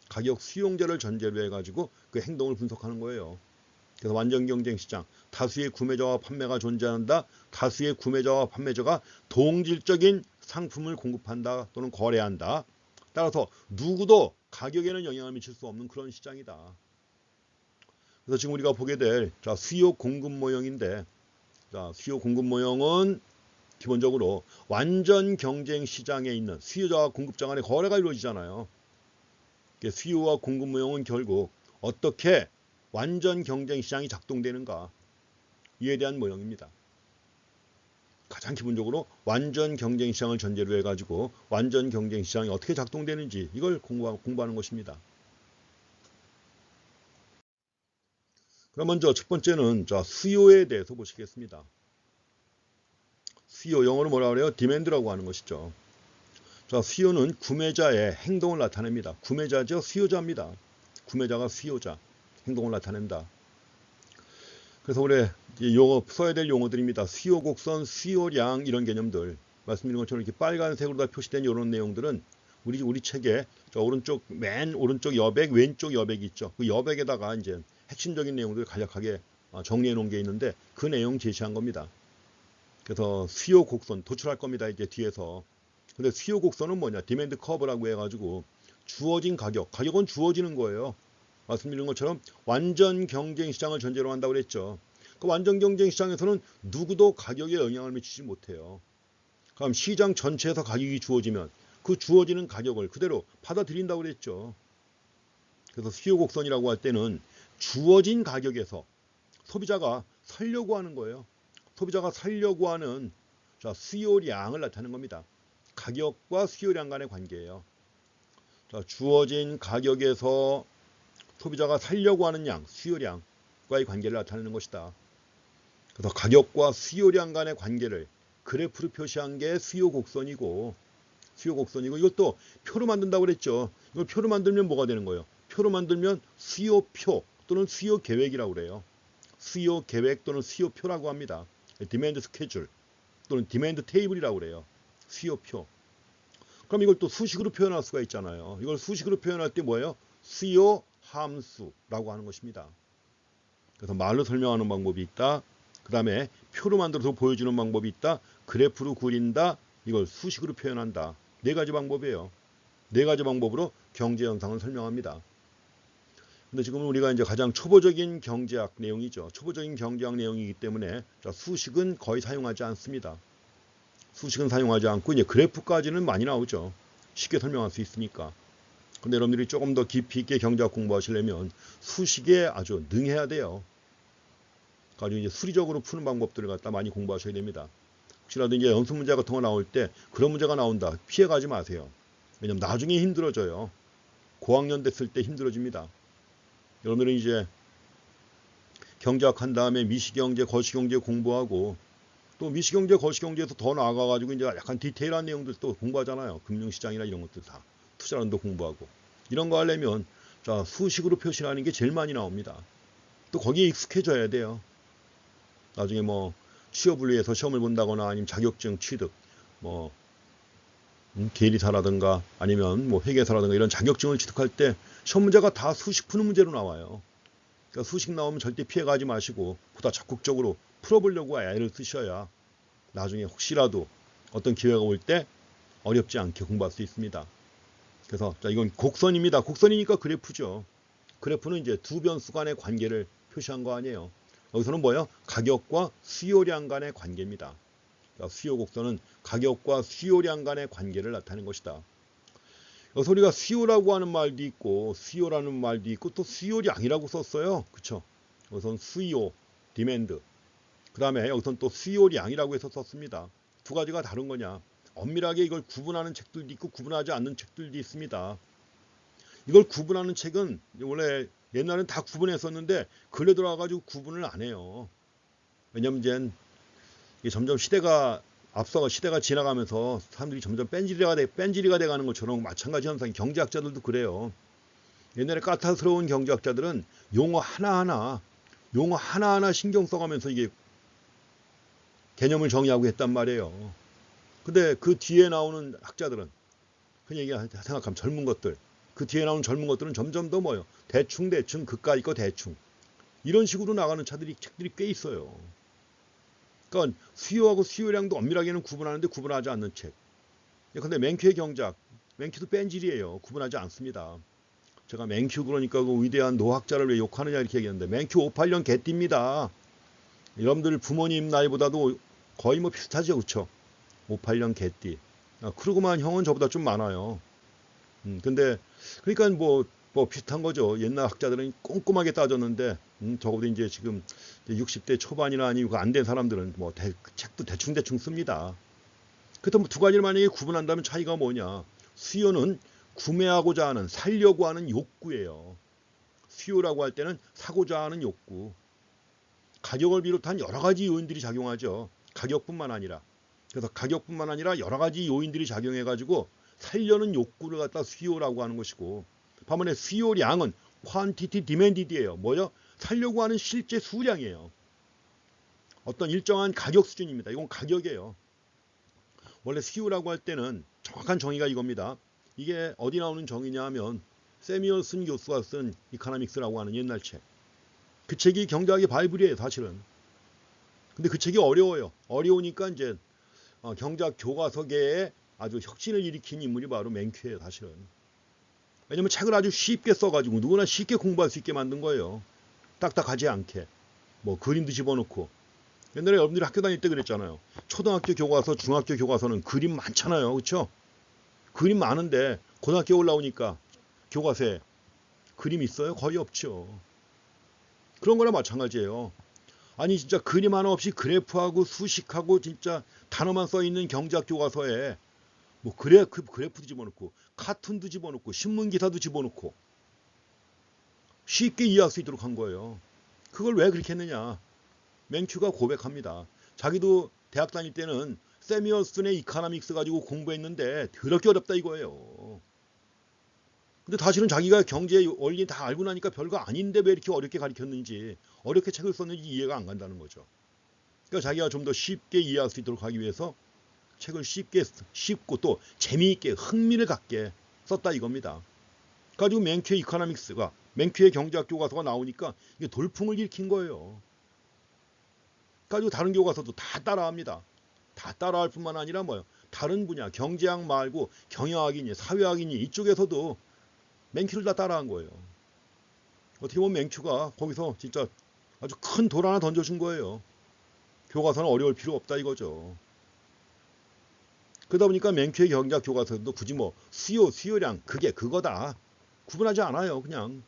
가격 수용자를 전제로 해가지고 그 행동을 분석하는 거예요. 그래서 완전 경쟁 시장, 다수의 구매자와 판매가 존재한다. 다수의 구매자와 판매자가 동질적인 상품을 공급한다 또는 거래한다. 따라서 누구도 가격에는 영향을 미칠 수 없는 그런 시장이다. 그래서 지금 우리가 보게 될 수요 공급 모형인데, 수요 공급 모형은 기본적으로 완전 경쟁 시장에 있는 수요자와 공급자 간의 거래가 이루어지잖아요. 수요와 공급 모형은 결국 어떻게 완전 경쟁 시장이 작동되는가 이에 대한 모형입니다. 가장 기본적으로 완전 경쟁 시장을 전제로 해가지고 완전 경쟁 시장이 어떻게 작동되는지 이걸 공부하는 것입니다. 그럼 먼저 첫 번째는 수요에 대해서 보시겠습니다. 수요 영어로 뭐라 그래요? demand라고 하는 것이죠. 수요는 구매자의 행동을 나타냅니다. 구매자죠, 수요자입니다. 구매자가 수요자 행동을 나타낸다. 그래서 우리 용어 써야 될 용어들입니다. 수요 곡선, 수요량 이런 개념들 말씀드린 것처럼 이렇게 빨간색으로 다 표시된 이런 내용들은 우리 책에 오른쪽 맨 오른쪽 여백, 왼쪽 여백이 있죠. 그 여백에다가 이제 핵심적인 내용들 간략하게 정리해 놓은 게 있는데 그 내용 제시한 겁니다. 그래서 수요 곡선 도출할 겁니다. 이제 뒤에서. 근데 수요 곡선은 뭐냐? 디맨드 커브라고 해가지고 주어진 가격은 주어지는 거예요. 말씀드린 것처럼 완전 경쟁 시장을 전제로 한다고 그랬죠. 그 완전 경쟁 시장에서는 누구도 가격에 영향을 미치지 못해요. 그럼 시장 전체에서 가격이 주어지면 그 주어지는 가격을 그대로 받아들인다고 그랬죠. 그래서 수요 곡선이라고 할 때는 주어진 가격에서 소비자가 살려고 하는 거예요. 소비자가 살려고 하는 수요량을 나타내는 겁니다. 가격과 수요량 간의 관계예요. 주어진 가격에서 소비자가 살려고 하는 양, 수요량과의 관계를 나타내는 것이다. 그래서 가격과 수요량 간의 관계를 그래프로 표시한 게 수요 곡선이고 이것도 표로 만든다고 그랬죠. 이걸 표로 만들면 뭐가 되는 거예요? 표로 만들면 수요표 또는 수요 계획이라고 그래요. 수요 계획 또는 수요표라고 합니다. 디맨드 스케줄 또는 디맨드 테이블이라고 그래요. 수요표. 그럼 이걸 또 수식으로 표현할 수가 있잖아요. 이걸 수식으로 표현할 때 뭐예요? 수요 함수라고 하는 것입니다. 그래서 말로 설명하는 방법이 있다. 그 다음에 표로 만들어서 보여주는 방법이 있다. 그래프로 그린다. 이걸 수식으로 표현한다. 네 가지 방법이에요. 4가지 방법으로 경제 현상을 설명합니다. 근데 지금은 우리가 이제 가장 초보적인 경제학 내용이죠. 초보적인 경제학 내용이기 때문에 수식은 거의 사용하지 않습니다. 수식은 사용하지 않고 이제 그래프까지는 많이 나오죠. 쉽게 설명할 수 있으니까. 근데 여러분들이 조금 더 깊이 있게 경제학 공부하시려면 수식에 아주 능해야 돼요. 가지고 이제 수리적으로 푸는 방법들을 갖다 많이 공부하셔야 됩니다. 혹시라도 이제 연습 문제 같은 거 나올 때 그런 문제가 나온다. 피해가지 마세요. 왜냐면 나중에 힘들어져요. 고학년 됐을 때 힘들어집니다. 여러분들은 이제 경제학 한 다음에 미시경제, 거시경제 공부하고 또 미시경제, 거시경제에서 더 나아가가지고 이제 약간 디테일한 내용들 또 공부하잖아요. 금융시장이나 이런 것들 다. 투자론도 공부하고. 이런 거 하려면 자, 수식으로 표시하는 게 제일 많이 나옵니다. 또 거기에 익숙해져야 돼요. 나중에 뭐 취업을 위해서 시험을 본다거나 아니면 자격증 취득, 뭐 계리사라든가 아니면 뭐 회계사라든가 이런 자격증을 취득할 때 시험 문제가 다 수식 푸는 문제로 나와요. 그러니까 수식 나오면 절대 피해가지 마시고 보다 적극적으로 풀어보려고 애를 쓰셔야 나중에 혹시라도 어떤 기회가 올 때 어렵지 않게 공부할 수 있습니다. 그래서 자, 이건 곡선입니다. 곡선이니까 그래프죠. 그래프는 이제 두 변수 간의 관계를 표시한 거 아니에요. 여기서는 뭐예요? 가격과 수요량 간의 관계입니다. 그러니까 수요 곡선은 가격과 수요량 간의 관계를 나타내는 것이다. 여기서 우리가 수요라고 하는 말도 있고 수요라는 말도 있고 또 수요량이라고 썼어요. 그쵸? 여기서는 수요, 디맨드. 그 다음에 여기서는 또 수요량이라고 해서 썼습니다. 두 가지가 다른 거냐? 엄밀하게 이걸 구분하는 책들도 있고 구분하지 않는 책들도 있습니다. 이걸 구분하는 책은 원래 옛날엔 다 구분했었는데 근래 들어와가지고 구분을 안 해요. 왜냐면 이제 점점 시대가 앞서 시대가 지나가면서 사람들이 점점 뺀질이가 돼가는 것처럼 마찬가지 현상이 경제학자들도 그래요. 옛날에 까탈스러운 경제학자들은 용어 하나하나 신경 써가면서 이게 개념을 정의하고 했단 말이에요. 근데 그 뒤에 나오는 학자들은 흔히 생각하면 젊은 것들 그 뒤에 나오는 젊은 것들은 점점 더 뭐예요? 대충 그까이 거 대충 이런 식으로 나가는 책들이 꽤 있어요. 그러니까 수요하고 수요량도 엄밀하게는 구분하는데 구분하지 않는 책. 근데 맨큐의 경제학, 맨큐도 뺀질이에요. 구분하지 않습니다. 제가 맨큐 그러니까 그 위대한 노학자를 왜 욕하느냐 이렇게 얘기했는데 맨큐 58년 개띠입니다. 여러분들 부모님 나이보다도 거의 뭐 비슷하죠, 그렇죠? 58년 개띠. 그러고만 형은 저보다 좀 많아요. 근데 그러니까 뭐 비슷한 거죠. 옛날 학자들은 꼼꼼하게 따졌는데 적어도 이제 지금 60대 초반이나 아니고 안 된 사람들은 뭐 책도 대충 씁니다. 그렇다면 뭐 두 가지를 만약에 구분한다면 차이가 뭐냐? 수요는 구매하고자 하는 살려고 하는 욕구예요. 수요라고 할 때는 사고자 하는 욕구. 가격을 비롯한 여러 가지 요인들이 작용하죠. 가격뿐만 아니라. 그래서 가격뿐만 아니라 여러 가지 요인들이 작용해가지고 살려는 욕구를 갖다 수요라고 하는 것이고 반면에 수요량은 quantity demanded이에요. 뭐요? 살려고 하는 실제 수량이에요. 어떤 일정한 가격 수준입니다. 이건 가격이에요. 원래 수요라고 할 때는 정확한 정의가 이겁니다. 이게 어디 나오는 정의냐 하면 세미얼슨 교수가 쓴 이코노믹스라고 하는 옛날 책. 그 책이 경제학의 바이블이에요, 사실은. 근데 그 책이 어려워요. 어려우니까 이제 경제학 교과서계에 아주 혁신을 일으킨 인물이 바로 맨큐예요, 사실은. 왜냐면 책을 아주 쉽게 써가지고 누구나 쉽게 공부할 수 있게 만든 거예요. 딱딱하지 않게. 뭐 그림도 집어넣고. 옛날에 여러분들이 학교 다닐 때 그랬잖아요. 초등학교 교과서, 중학교 교과서는 그림 많잖아요. 그렇죠? 그림 많은데 고등학교 올라오니까 교과서에 그림 있어요? 거의 없죠. 그런 거나 마찬가지예요. 아니 진짜 그림 하나 없이 그래프하고 수식하고 진짜 단어만 써 있는 경제학 교과서에 뭐 그래프도 집어넣고 카툰도 집어넣고 신문 기사도 집어넣고 쉽게 이해할 수 있도록 한 거예요. 그걸 왜 그렇게 했느냐? 맨큐가 고백합니다. 자기도 대학 다닐 때는 세미얼슨의 이코노믹스 가지고 공부했는데 더럽게 어렵다 이거예요. 근데 사실은 자기가 경제 원리 다 알고 나니까 별거 아닌데 왜 이렇게 어렵게 가르쳤는지 어렵게 책을 썼는지 이해가 안 간다는 거죠. 그러니까 자기가 좀 더 쉽게 이해할 수 있도록 하기 위해서 책을 쉽고 또 재미있게 흥미를 갖게 썼다 이겁니다. 가지고 맨큐의 이코노믹스가 맨큐의 경제학 교과서가 나오니까 이게 돌풍을 일으킨 거예요. 가지고 다른 교과서도 다 따라합니다. 다 따라할 뿐만 아니라 뭐요? 다른 분야, 경제학 말고 경영학이니 사회학이니 이쪽에서도 맨큐를 다 따라한 거예요. 어떻게 보면 맨큐가 거기서 진짜 아주 큰 돌 하나 던져준 거예요. 교과서는 어려울 필요 없다 이거죠. 그러다 보니까 맨큐의 경제학 교과서도 굳이 뭐 수요량 그게 그거다 구분하지 않아요. 그냥.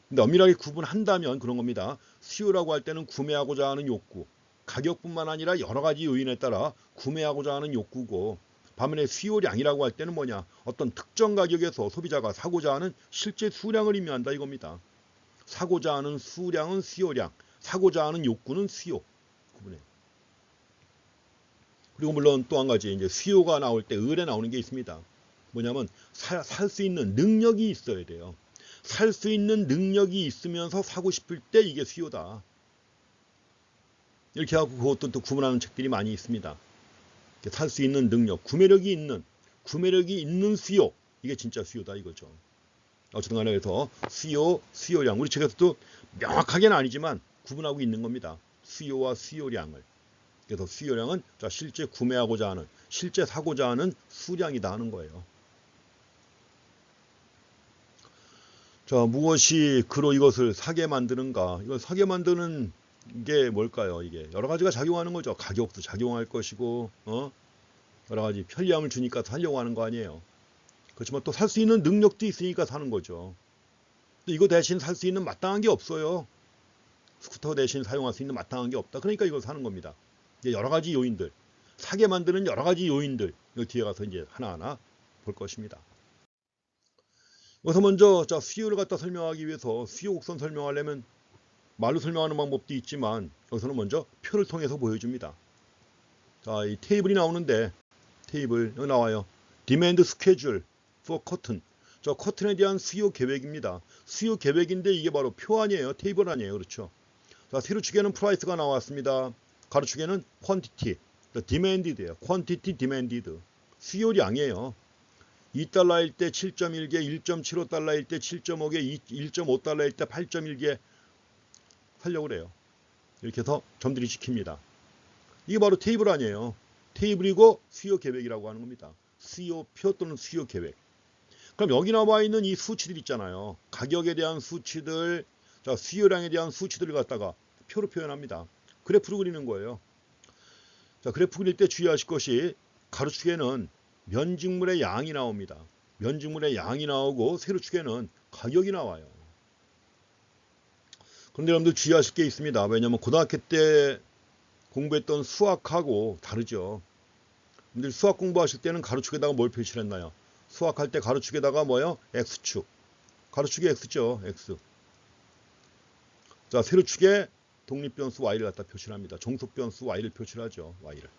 근데 엄밀하게 구분한다면 그런 겁니다. 수요라고 할 때는 구매하고자 하는 욕구, 가격뿐만 아니라 여러 가지 요인에 따라 구매하고자 하는 욕구고, 반면에 수요량이라고 할 때는 뭐냐, 어떤 특정 가격에서 소비자가 사고자 하는 실제 수량을 의미한다 이겁니다. 사고자 하는 수량은 수요량, 사고자 하는 욕구는 수요. 구분해. 그리고 물론 또 한 가지 이제 수요가 나올 때 을에 나오는 게 있습니다. 뭐냐면 살 수 있는 능력이 있어야 돼요. 살 수 있는 능력이 있으면서 사고 싶을 때 이게 수요다. 이렇게 하고 그것도 또 구분하는 책들이 많이 있습니다. 살 수 있는 능력, 구매력이 있는 수요. 이게 진짜 수요다 이거죠. 어쨌든 간에 그래서 수요량. 우리 책에서도 명확하게는 아니지만 구분하고 있는 겁니다. 수요와 수요량을. 그래서 수요량은 자, 실제 구매하고자 하는, 실제 사고자 하는 수량이다 하는 거예요. 자, 무엇이 그로 이것을 사게 만드는가? 이걸 사게 만드는 게 뭘까요? 이게 여러 가지가 작용하는 거죠. 가격도 작용할 것이고, 여러 가지 편리함을 주니까 사려고 하는 거 아니에요. 그렇지만 또 살 수 있는 능력도 있으니까 사는 거죠. 또 이거 대신 살 수 있는 마땅한 게 없어요. 스쿠터 대신 사용할 수 있는 마땅한 게 없다. 그러니까 이걸 사는 겁니다. 여러 가지 요인들, 사게 만드는 여러 가지 요인들, 이 뒤에 가서 이제 하나하나 볼 것입니다. 여기서 먼저 자, 수요를 갖다 설명하기 위해서 수요 곡선 설명하려면 말로 설명하는 방법도 있지만 여기서는 먼저 표를 통해서 보여줍니다. 자, 이 테이블이 나오는데 테이블 여기 나와요. Demand Schedule for Cotton. 저 커튼에 대한 수요 계획입니다. 수요 계획인데 이게 바로 표 아니에요. 테이블 아니에요. 그렇죠. 자, 세로축에는 프라이스가 나왔습니다. 가로축에는 quantity, demanded예요. quantity demanded. 수요량이에요. 2달러일 때 7.1개, 1.75달러일 때 7.5개, 1.5달러일 때 8.1개 하려고 그래요. 이렇게 해서 점들이 찍힙니다. 이게 바로 테이블 아니에요. 테이블이고 수요 계획이라고 하는 겁니다. 수요표 또는 수요 계획. 그럼 여기 나와 있는 이 수치들 있잖아요. 가격에 대한 수치들, 자, 수요량에 대한 수치들을 갖다가 표로 표현합니다. 그래프로 그리는 거예요. 자, 그래프 그릴 때 주의하실 것이 가로축에는 면직물의 양이 나옵니다. 면직물의 양이 나오고 세로축에는 가격이 나와요. 그런데 여러분들 주의하실 게 있습니다. 왜냐하면 고등학교 때 공부했던 수학하고 다르죠. 여러분들 수학 공부하실 때는 가로축에다가 뭘 표시를 했나요? 수학할 때 가로축에다가 뭐요? X축. 가로축이 X죠. X. 자, 세로축에 독립변수 Y를 갖다 표시를 합니다. 종속변수 Y를 표시를 하죠. Y를.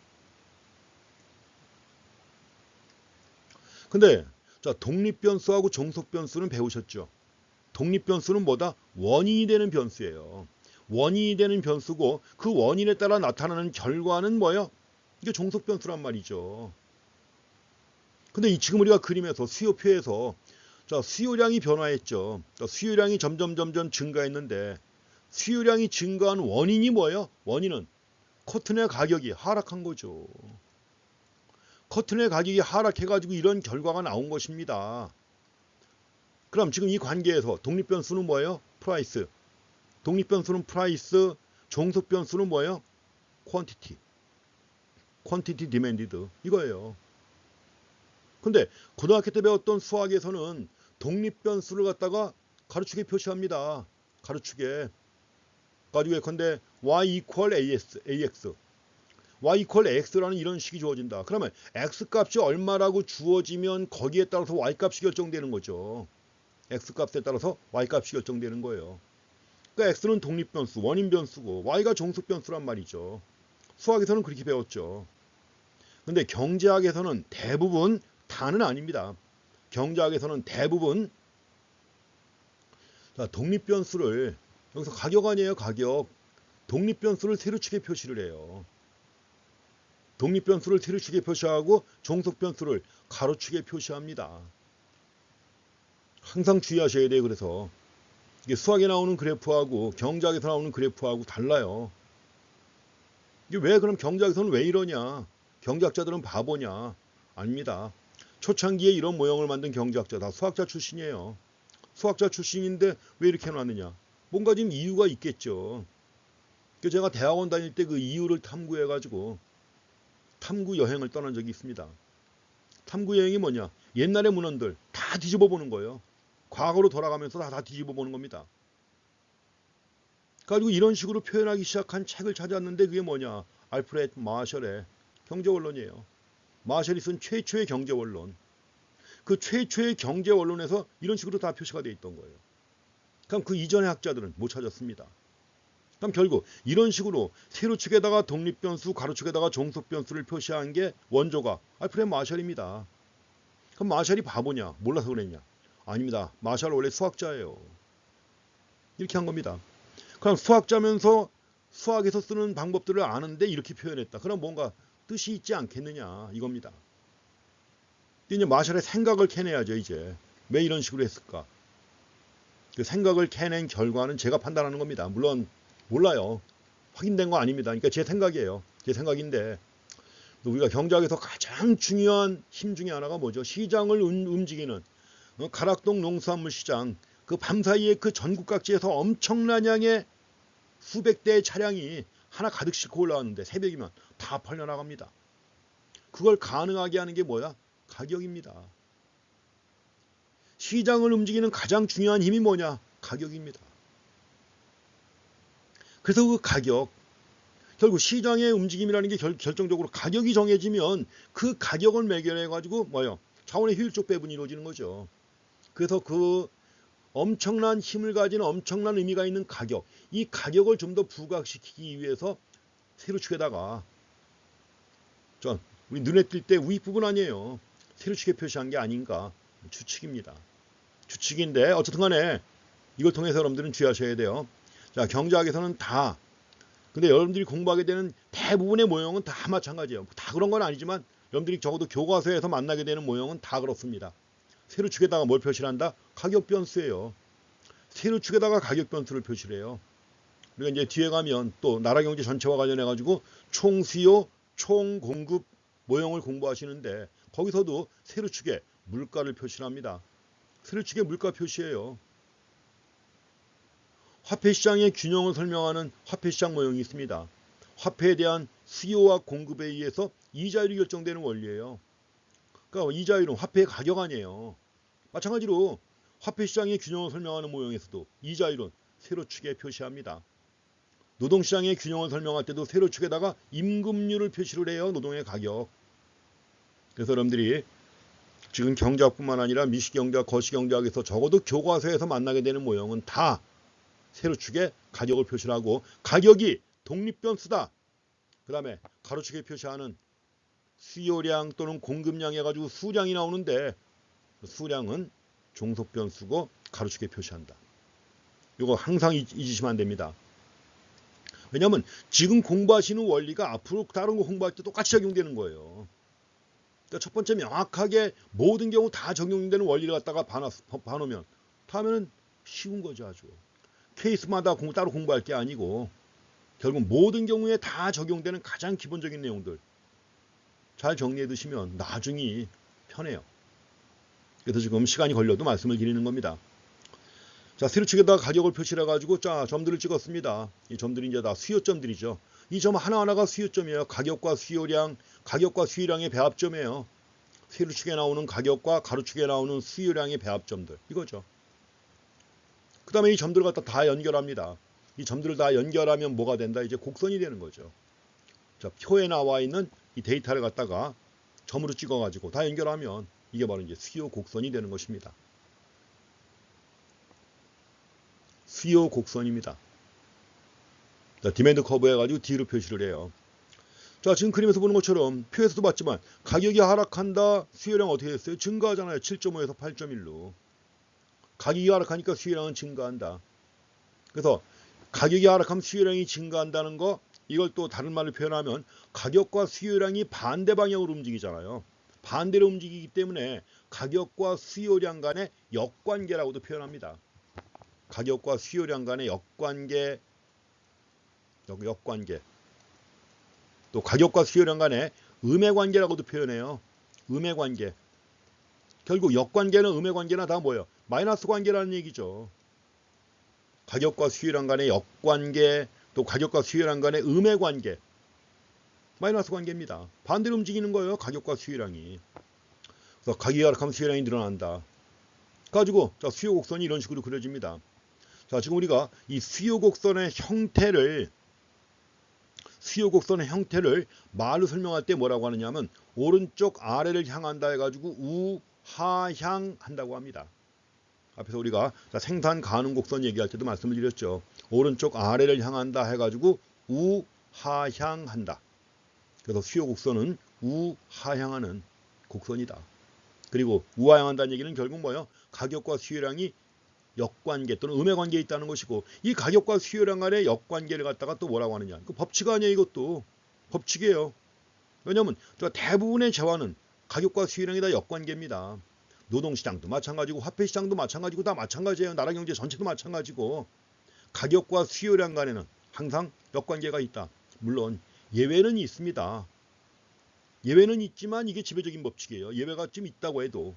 근데 자, 독립변수하고 종속변수는 배우셨죠? 독립변수는 뭐다? 원인이 되는 변수예요. 원인이 되는 변수고 그 원인에 따라 나타나는 결과는 뭐예요? 이게 종속변수란 말이죠. 근데 지금 우리가 그림에서 수요표에서 자, 수요량이 변화했죠. 자, 수요량이 점점 증가했는데 수요량이 증가한 원인이 뭐예요? 원인은 커튼의 가격이 하락한 거죠. 커튼의 가격이 하락해가지고 이런 결과가 나온 것입니다. 그럼 지금 이 관계에서 독립변수는 뭐예요? 프라이스. 독립변수는 프라이스, 종속변수는 뭐예요? 퀀티티. 퀀티티 디맨디드. 이거예요. 근데 고등학교 때 배웠던 수학에서는 독립변수를 갖다가 가로축에 표시합니다. 가로축에. 가지고 예컨대 y equal ax. y equal x라는 이런 식이 주어진다. 그러면 x 값이 얼마라고 주어지면 거기에 따라서 y 값이 결정되는 거죠. x 값에 따라서 y 값이 결정되는 거예요. 그러니까 x는 독립변수, 원인변수고 y가 종속변수란 말이죠. 수학에서는 그렇게 배웠죠. 근데 경제학에서는 대부분 다는 아닙니다. 경제학에서는 대부분 자, 독립변수를 여기서 가격 아니에요. 가격. 독립변수를 세로축에 표시를 해요. 독립변수를 세로축에 표시하고 종속변수를 가로축에 표시합니다. 항상 주의하셔야 돼요. 그래서 이게 수학에 나오는 그래프하고 경제학에서 나오는 그래프하고 달라요. 이게 왜 그럼 경제학에서는 왜 이러냐? 경제학자들은 바보냐? 아닙니다. 초창기에 이런 모형을 만든 경제학자 다 수학자 출신이에요. 수학자 출신인데 왜 이렇게 해놨느냐? 뭔가 지금 이유가 있겠죠. 제가 대학원 다닐 때 그 이유를 탐구해가지고 탐구 여행을 떠난 적이 있습니다. 탐구 여행이 뭐냐? 옛날의 문헌들 다 뒤집어 보는 거예요. 과거로 돌아가면서 다 뒤집어 보는 겁니다. 가지고 이런 식으로 표현하기 시작한 책을 찾았는데 그게 뭐냐? 알프레드 마셜의 경제원론이에요. 마셜이 쓴 최초의 경제원론. 그 최초의 경제원론에서 이런 식으로 다 표시가 되어 있던 거예요. 그럼 그 이전의 학자들은 못 찾았습니다. 그럼 결국 이런 식으로 세로축에다가 독립변수, 가로축에다가 종속변수를 표시한 게 원조가 알프레드 마셜입니다. 그럼 마셜이 바보냐? 몰라서 그랬냐? 아닙니다. 마셜 원래 수학자예요. 이렇게 한 겁니다. 그럼 수학자면서 수학에서 쓰는 방법들을 아는데 이렇게 표현했다. 그럼 뭔가 뜻이 있지 않겠느냐 이겁니다. 이제 마셜의 생각을 캐내야죠. 이제 왜 이런 식으로 했을까? 그 생각을 캐낸 결과는 제가 판단하는 겁니다. 물론 몰라요. 확인된 거 아닙니다. 그러니까 제 생각이에요. 제 생각인데 우리가 경제학에서 가장 중요한 힘 중에 하나가 뭐죠? 시장을 움직이는 가락동 농수산물 시장, 그 밤사이에 그 전국 각지에서 엄청난 양의 수백 대의 차량이 하나 가득 싣고 올라왔는데 새벽이면 다 팔려나갑니다. 그걸 가능하게 하는 게 뭐야? 가격입니다. 시장을 움직이는 가장 중요한 힘이 뭐냐? 가격입니다. 그래서 그 가격, 결국 시장의 움직임이라는 게 결정적으로 가격이 정해지면 그 가격을 매겨내가지고 뭐요? 자원의 효율적 배분이 이루어지는 거죠. 그래서 그 엄청난 힘을 가진 엄청난 의미가 있는 가격, 이 가격을 좀 더 부각시키기 위해서 세로축에다가 우리 눈에 띌 때 우익 부분 아니에요. 세로축에 표시한 게 아닌가 추측입니다. 추측인데 어쨌든 간에 이걸 통해서 여러분들은 주의하셔야 돼요. 자, 경제학에서는 다 근데 여러분들이 공부하게 되는 대부분의 모형은 다 마찬가지예요. 다 그런 건 아니지만 여러분들이 적어도 교과서에서 만나게 되는 모형은 다 그렇습니다. 세로축에다가 뭘 표시를 한다? 가격 변수예요. 세로축에다가 가격 변수를 표시를 해요. 그리고 이제 뒤에 가면 또 나라 경제 전체와 관련해 가지고 총 수요, 총 공급 모형을 공부하시는데 거기서도 세로축에 물가를 표시를 합니다. 세로축에 물가 표시예요. 화폐시장의 균형을 설명하는 화폐시장 모형이 있습니다. 화폐에 대한 수요와 공급에 의해서 이자율이 결정되는 원리예요. 그러니까 이자율은 화폐의 가격 아니에요. 마찬가지로 화폐시장의 균형을 설명하는 모형에서도 이자율은 세로축에 표시합니다. 노동시장의 균형을 설명할 때도 세로축에다가 임금률을 표시를 해요. 노동의 가격. 그래서 여러분들이 지금 경제학뿐만 아니라 미시경제학, 거시경제학에서 적어도 교과서에서 만나게 되는 모형은 다 세로축에 가격을 표시를 하고 가격이 독립변수다. 그 다음에 가로축에 표시하는 수요량 또는 공급량 해가지고 수량이 나오는데 수량은 종속변수고 가로축에 표시한다. 이거 항상 잊으시면 안 됩니다. 왜냐하면 지금 공부하시는 원리가 앞으로 다른 거 공부할 때 똑같이 적용되는 거예요. 그러니까 첫 번째 명확하게 모든 경우 다 적용되는 원리를 갖다가 봐놓으면 다음에는 쉬운 거죠. 아주. 케이스마다 따로 공부할 게 아니고 결국 모든 경우에 다 적용되는 가장 기본적인 내용들 잘 정리해 두시면 나중이 편해요. 그래서 지금 시간이 걸려도 말씀을 드리는 겁니다. 자, 세로축에다가 가격을 표시를 해가지고 자, 점들을 찍었습니다. 이 점들이 이제 다 수요점들이죠. 이 점 하나하나가 수요점이에요. 가격과 수요량, 가격과 수요량의 배합점이에요. 세로축에 나오는 가격과 가로축에 나오는 수요량의 배합점들. 이거죠. 그 다음에 이 점들을 갖다 다 연결합니다. 이 점들을 다 연결하면 뭐가 된다? 이제 곡선이 되는 거죠. 자, 표에 나와 있는 이 데이터를 갖다가 점으로 찍어가지고 다 연결하면 이게 바로 이제 수요 곡선이 되는 것입니다. 수요 곡선입니다. 자, 디맨드 커브 해가지고 D로 표시를 해요. 자, 지금 그림에서 보는 것처럼 표에서도 봤지만 가격이 하락한다. 수요량 어떻게 됐어요? 증가하잖아요. 7.5에서 8.1로. 가격이 하락하니까 수요량은 증가한다. 그래서 가격이 하락하면 수요량이 증가한다는 거 이걸 또 다른 말로 표현하면 가격과 수요량이 반대 방향으로 움직이잖아요. 반대로 움직이기 때문에 가격과 수요량 간의 역관계라고도 표현합니다. 가격과 수요량 간의 역관계 또 가격과 수요량 간의 음의 관계라고도 표현해요. 음의 관계. 결국 역관계는 음의 관계나 다 뭐예요? 마이너스 관계라는 얘기죠. 가격과 수요량 간의 역관계, 또 가격과 수요량 간의 음의 관계. 마이너스 관계입니다. 반대로 움직이는 거예요. 가격과 수요량이. 그래서 가격이 하락하면 수요량이 늘어난다. 가지고 자, 수요 곡선이 이런 식으로 그려집니다. 자, 지금 우리가 이 수요 곡선의 형태를 말로 설명할 때 뭐라고 하느냐면 오른쪽 아래를 향한다 해가지고 우하향 한다고 합니다. 앞에서 우리가 생산 가능 곡선 얘기할 때도 말씀을 드렸죠. 오른쪽 아래를 향한다 해가지고 우하향 한다. 그래서 수요 곡선은 우하향하는 곡선이다. 그리고 우하향한다는 얘기는 결국 뭐예요? 가격과 수요량이 역관계 또는 음의 관계에 있다는 것이고, 이 가격과 수요량 간의 역관계를 갖다가 또 뭐라고 하느냐. 그 법칙 아니에요. 이것도 법칙이에요. 왜냐하면 대부분의 재화는 가격과 수요량이 다 역관계입니다. 노동시장도 마찬가지고 화폐시장도 마찬가지고 다 마찬가지예요. 나라 경제 전체도 마찬가지고 가격과 수요량 간에는 항상 역관계가 있다. 물론 예외는 있습니다. 예외는 있지만 이게 지배적인 법칙이에요. 예외가 좀 있다고 해도.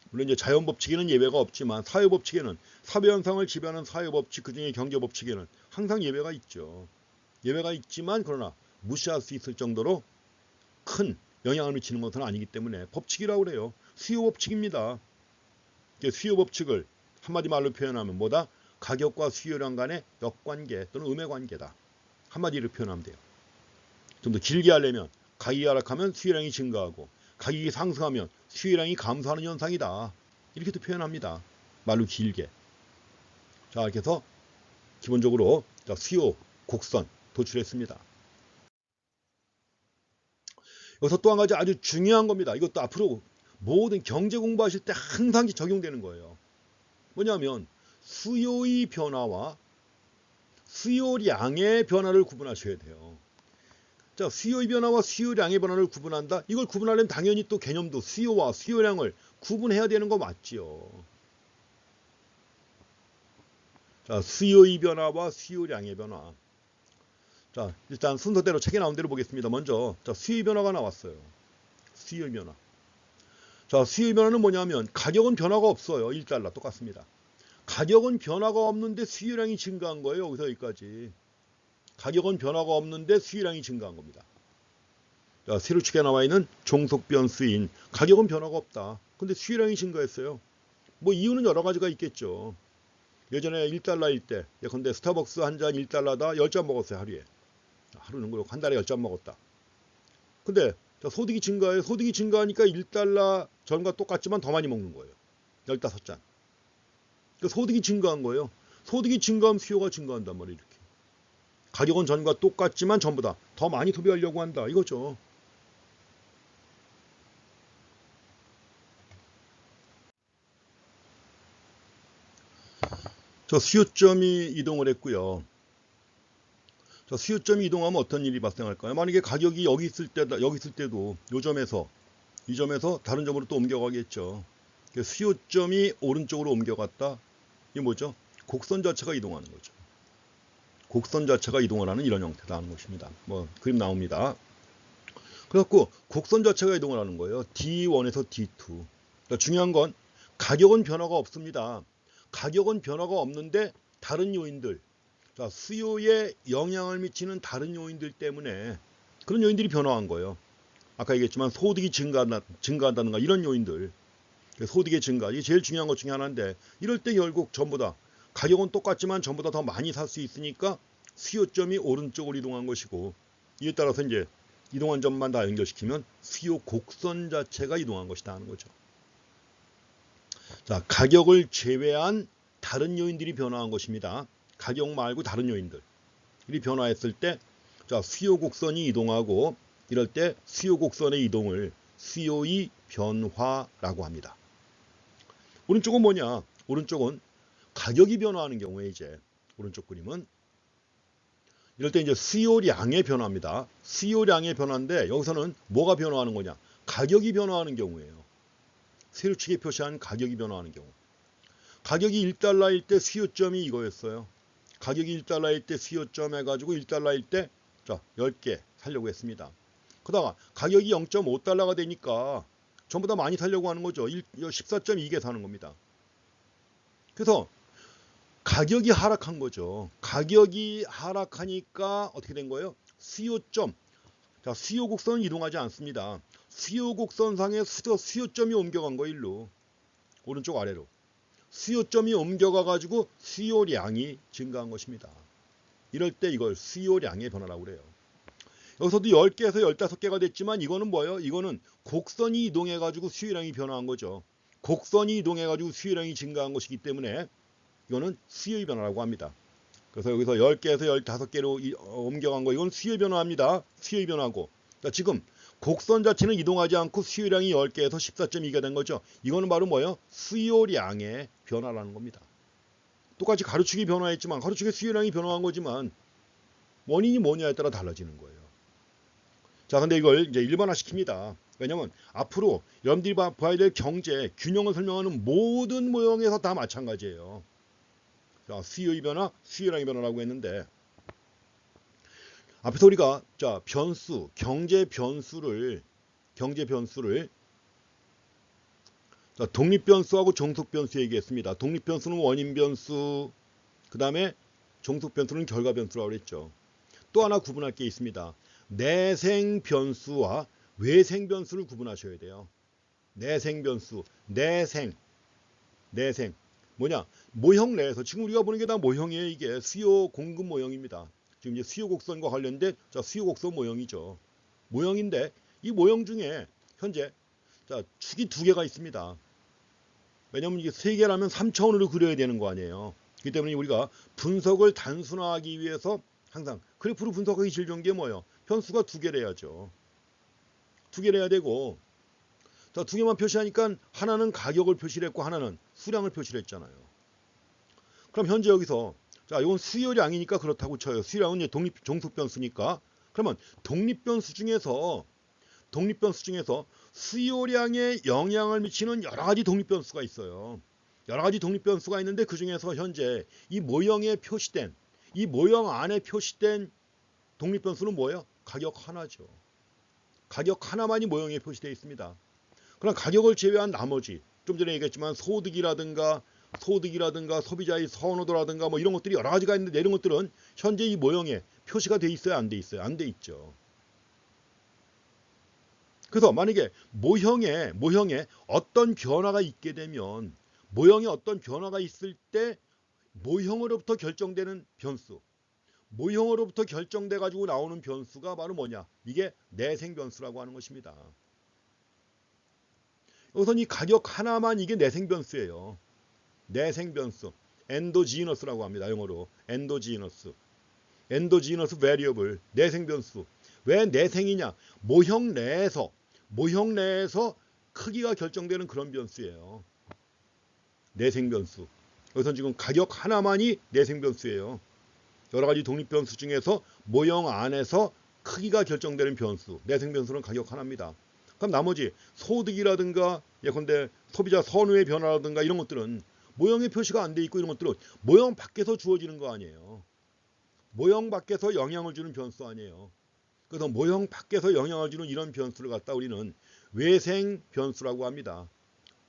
물론 이제 자연법칙에는 예외가 없지만 사회법칙에는 사회현상을 지배하는 사회법칙 그중에 경제법칙에는 항상 예외가 있죠. 예외가 있지만 그러나 무시할 수 있을 정도로 큰 영향을 미치는 것은 아니기 때문에 법칙이라고 그래요. 수요법칙입니다. 수요법칙을 한마디 말로 표현하면 뭐다? 가격과 수요량 간의 역관계 또는 음의 관계다. 한마디로 표현하면 돼요. 좀 더 길게 하려면 가격이 하락하면 수요량이 증가하고 가격이 상승하면 수요량이 감소하는 현상이다. 이렇게도 표현합니다. 말로 길게. 자, 이렇게 해서 기본적으로 수요 곡선 도출했습니다. 여기서 또 한 가지 아주 중요한 겁니다. 이것도 앞으로 모든 경제 공부하실 때 항상 적용되는 거예요. 뭐냐면 수요의 변화와 수요량의 변화를 구분하셔야 돼요. 자, 수요의 변화와 수요량의 변화를 구분한다. 이걸 구분하려면 당연히 또 개념도 수요와 수요량을 구분해야 되는 거 맞지요. 자, 수요의 변화와 수요량의 변화. 자, 일단 순서대로 책에 나온 대로 보겠습니다. 먼저 자, 수요의 변화가 나왔어요. 수요의 변화. 자, 수요의 변화는 뭐냐면 가격은 변화가 없어요. 1달러 똑같습니다. 가격은 변화가 없는데 수요량이 증가한 거예요. 여기서 여기까지. 가격은 변화가 없는데 수요량이 증가한 겁니다. 자, 세로축에 나와 있는 종속 변수인 가격은 변화가 없다. 근데 수요량이 증가했어요. 뭐 이유는 여러 가지가 있겠죠. 예전에 1달러일 때 예컨대 스타벅스 한 잔 1달러다 10잔 먹었어요. 하루에. 하루는 그렇고 한 달에 10잔 먹었다. 근데 소득이 증가해요. 소득이 증가하니까 1달러 전과 똑같지만 더 많이 먹는 거예요. 15잔. 그러니까 소득이 증가한 거예요. 소득이 증가하면 수요가 증가한단 말이에요. 이렇게. 가격은 전과 똑같지만 전보다 더 많이 소비하려고 한다. 이거죠. 저 수요점이 이동을 했고요. 저 수요점이 이동하면 어떤 일이 발생할까요? 만약에 가격이 여기 있을 때도 이 점에서 다른 점으로 또 옮겨가겠죠. 수요점이 오른쪽으로 옮겨갔다. 이게 뭐죠? 곡선 자체가 이동하는 거죠. 곡선 자체가 이동을 하는 이런 형태다 하는 것입니다. 뭐 그림 나옵니다. 그래갖고 곡선 자체가 이동을 하는 거예요. D1에서 D2. 그러니까 중요한 건 가격은 변화가 없습니다. 가격은 변화가 없는데 다른 요인들, 자, 수요에 영향을 미치는 다른 요인들 때문에 그런 요인들이 변화한 거예요. 아까 얘기했지만 소득이 증가한다든가 이런 요인들, 소득의 증가, 이게 제일 중요한 것 중에 하나인데 이럴 때 결국 전부 다 가격은 똑같지만 전보다 더 많이 살 수 있으니까 수요점이 오른쪽으로 이동한 것이고, 이에 따라서 이제 이동한 점만 다 연결시키면 수요 곡선 자체가 이동한 것이다 하는 거죠. 자, 가격을 제외한 다른 요인들이 변화한 것입니다. 가격 말고 다른 요인들이 변화했을 때, 자, 수요 곡선이 이동하고, 이럴 때 수요 곡선의 이동을 수요의 변화라고 합니다. 오른쪽은 뭐냐? 오른쪽은 가격이 변화하는 경우에 이제 오른쪽 그림은 이럴 때 이제 수요량의 변화입니다. 수요량의 변화인데 여기서는 뭐가 변화하는 거냐? 가격이 변화하는 경우예요. 세로축에 표시한 가격이 변화하는 경우. 가격이 1달러일 때 수요점이 이거였어요. 가격이 1달러일 때 수요점 해가지고 1달러일 때 자, 10개 살려고 했습니다. 그러다가 가격이 0.5달러가 되니까 전부 다 많이 살려고 하는 거죠. 14.2개 사는 겁니다. 그래서 가격이 하락한 거죠. 가격이 하락하니까 어떻게 된 거예요? 수요점. 자, 수요 곡선은 이동하지 않습니다. 수요 곡선상에 수요점이 옮겨간 거 일로. 오른쪽 아래로. 수요점이 옮겨가 가지고 수요량이 증가한 것입니다. 이럴 때 이걸 수요량의 변화라고 그래요. 여기서도 10개에서 15개가 됐지만 이거는 뭐예요? 이거는 곡선이 이동해 가지고 수요량이 변화한 거죠. 곡선이 이동해 가지고 수요량이 증가한 것이기 때문에 이거는 수요의 변화라고 합니다. 그래서 여기서 10개에서 15개로 옮겨간 거 이건 수요의 변화입니다. 수요의 변화고. 자, 지금 곡선 자체는 이동하지 않고 수요량이 10개에서 14.2가 된 거죠. 이거는 바로 뭐예요? 수요량의 변화라는 겁니다. 똑같이 가로축이 변화했지만 가로축의 수요량이 변화한 거지만 원인이 뭐냐에 따라 달라지는 거예요. 자, 근데 이걸 이제 일반화시킵니다. 왜냐면 앞으로 여러분들이 봐야 될 경제 균형을 설명하는 모든 모형에서 다 마찬가지예요. 자, 수요의 변화, 수요량의 변화라고 했는데 앞에서 우리가 자, 변수, 경제 변수를 자, 독립 변수하고 종속 변수 얘기했습니다. 독립 변수는 원인 변수, 그다음에 종속 변수는 결과 변수라고 그랬죠. 또 하나 구분할 게 있습니다. 내생 변수와 외생 변수를 구분하셔야 돼요. 내생 변수, 내생 뭐냐? 모형 내에서 지금 우리가 보는 게 다 모형이에요. 이게 수요 공급 모형입니다. 지금 이제 수요 곡선과 관련된 자, 수요 곡선 모형이죠. 모형인데 이 모형 중에 현재 자, 축이 2개가 있습니다. 왜냐하면 이게 3개라면 3차원으로 그려야 되는 거 아니에요. 그렇기 때문에 우리가 분석을 단순화하기 위해서 항상 그래프로 분석하기 제일 좋은 게 뭐예요? 변수가 2개를 해야죠. 2개를 해야 되고 자, 2개만 표시하니까 하나는 가격을 표시를 했고 하나는 수량을 표시를 했잖아요. 그럼 현재 여기서 자, 이건 수요량이니까 그렇다고 쳐요. 수요량은 이제 독립 종속 변수니까. 그러면 독립 변수 중에서 수요량에 영향을 미치는 여러 가지 독립 변수가 있어요. 여러 가지 독립 변수가 있는데 그 중에서 현재 이 모형에 표시된 이 모형 안에 표시된 독립 변수는 뭐예요? 가격 하나죠. 가격 하나만이 모형에 표시되어 있습니다. 그럼 가격을 제외한 나머지 좀 전에 얘기했지만 소득이라든가 소비자의 선호도라든가 뭐 이런 것들이 여러 가지가 있는데 이런 것들은 현재 이 모형에 표시가 돼 있어요? 안 돼 있어요? 안 돼 있죠. 그래서 만약에 모형에 어떤 변화가 있게 되면 모형에 어떤 변화가 있을 때 모형으로부터 결정되는 변수, 모형으로부터 결정돼 가지고 나오는 변수가 바로 뭐냐? 이게 내생 변수라고 하는 것입니다. 우선 이 가격 하나만 이게 내생 변수예요. 내생 변수, 엔도지너스라고 합니다. 영어로 엔도지너스 베리어블, 내생 변수. 왜 내생이냐? 모형 내에서 크기가 결정되는 그런 변수예요. 내생 변수. 여기서 지금 가격 하나만이 내생 변수예요. 여러 가지 독립 변수 중에서 모형 안에서 크기가 결정되는 변수, 내생 변수는 가격 하나입니다. 그럼 나머지 소득이라든가 예컨대 소비자 선호의 변화라든가 이런 것들은 모형에 표시가 안 돼 있고 이런 것들은 모형 밖에서 주어지는 거 아니에요. 모형 밖에서 영향을 주는 변수 아니에요. 그래서 모형 밖에서 영향을 주는 이런 변수를 갖다 우리는 외생 변수라고 합니다.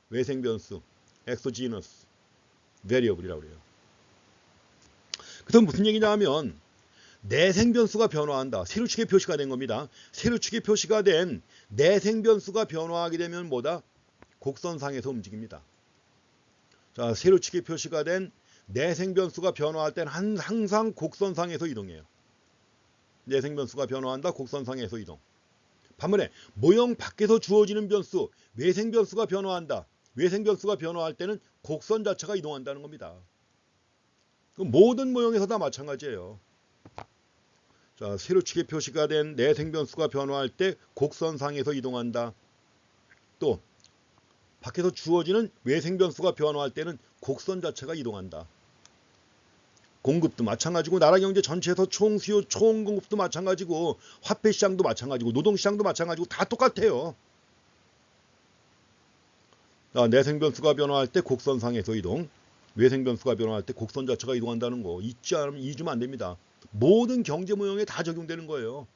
외생 변수, exogenous variable이라고 그래요. 그래서 무슨 얘기냐 하면 내생 변수가 변화한다. 세로축에 표시가 된 겁니다. 세로축에 표시가 된 내생 변수가 변화하게 되면 뭐다? 곡선상에서 움직입니다. 자, 세로축에 표시가 된 내생 변수가 변화할 때는 항상 곡선상에서 이동해요. 내생 변수가 변화한다. 곡선상에서 이동. 반면에 모형 밖에서 주어지는 변수, 외생 변수가 변화한다. 외생 변수가 변화할 때는 곡선 자체가 이동한다는 겁니다. 모든 모형에서 다 마찬가지예요. 자, 세로축에 표시가 된 내생 변수가 변화할 때 곡선상에서 이동한다. 또 밖에서 주어지는 외생 변수가 변화할 때는 곡선 자체가 이동한다. 공급도 마찬가지고 나라 경제 전체에서 총 수요, 총 공급도 마찬가지고 화폐 시장도 마찬가지고 노동 시장도 마찬가지고 다 똑같아요. 자, 내생 변수가 변화할 때 곡선상에서 이동, 외생 변수가 변화할 때 곡선 자체가 이동한다는 거 잊으면 안 됩니다. 모든 경제 모형에 다 적용되는 거예요.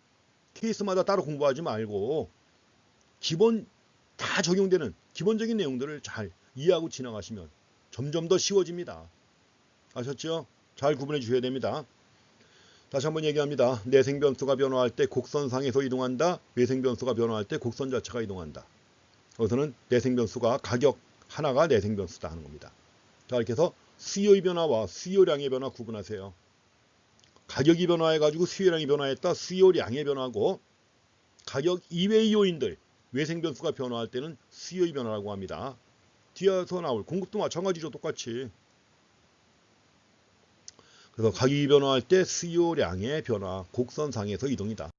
케이스마다 따로 공부하지 말고 기본 다 적용되는 기본적인 내용들을 잘 이해하고 지나가시면 점점 더 쉬워집니다. 아셨죠? 잘 구분해 주셔야 됩니다. 다시 한번 얘기합니다. 내생 변수가 변화할 때 곡선상에서 이동한다. 외생 변수가 변화할 때 곡선 자체가 이동한다. 여기서는 내생 변수가 가격 하나가 내생 변수다 하는 겁니다. 자, 이렇게 해서 수요의 변화와 수요량의 변화 구분하세요. 가격이 변화해가지고 수요량이 변화했다. 수요량의 변화고 가격 이외의 요인들 외생 변수가 변화할 때는 수요의 변화라고 합니다. 뒤에서 나올 공급도 마찬가지죠. 똑같이. 그래서 가격이 변화할 때 수요량의 변화, 곡선상에서 이동이다.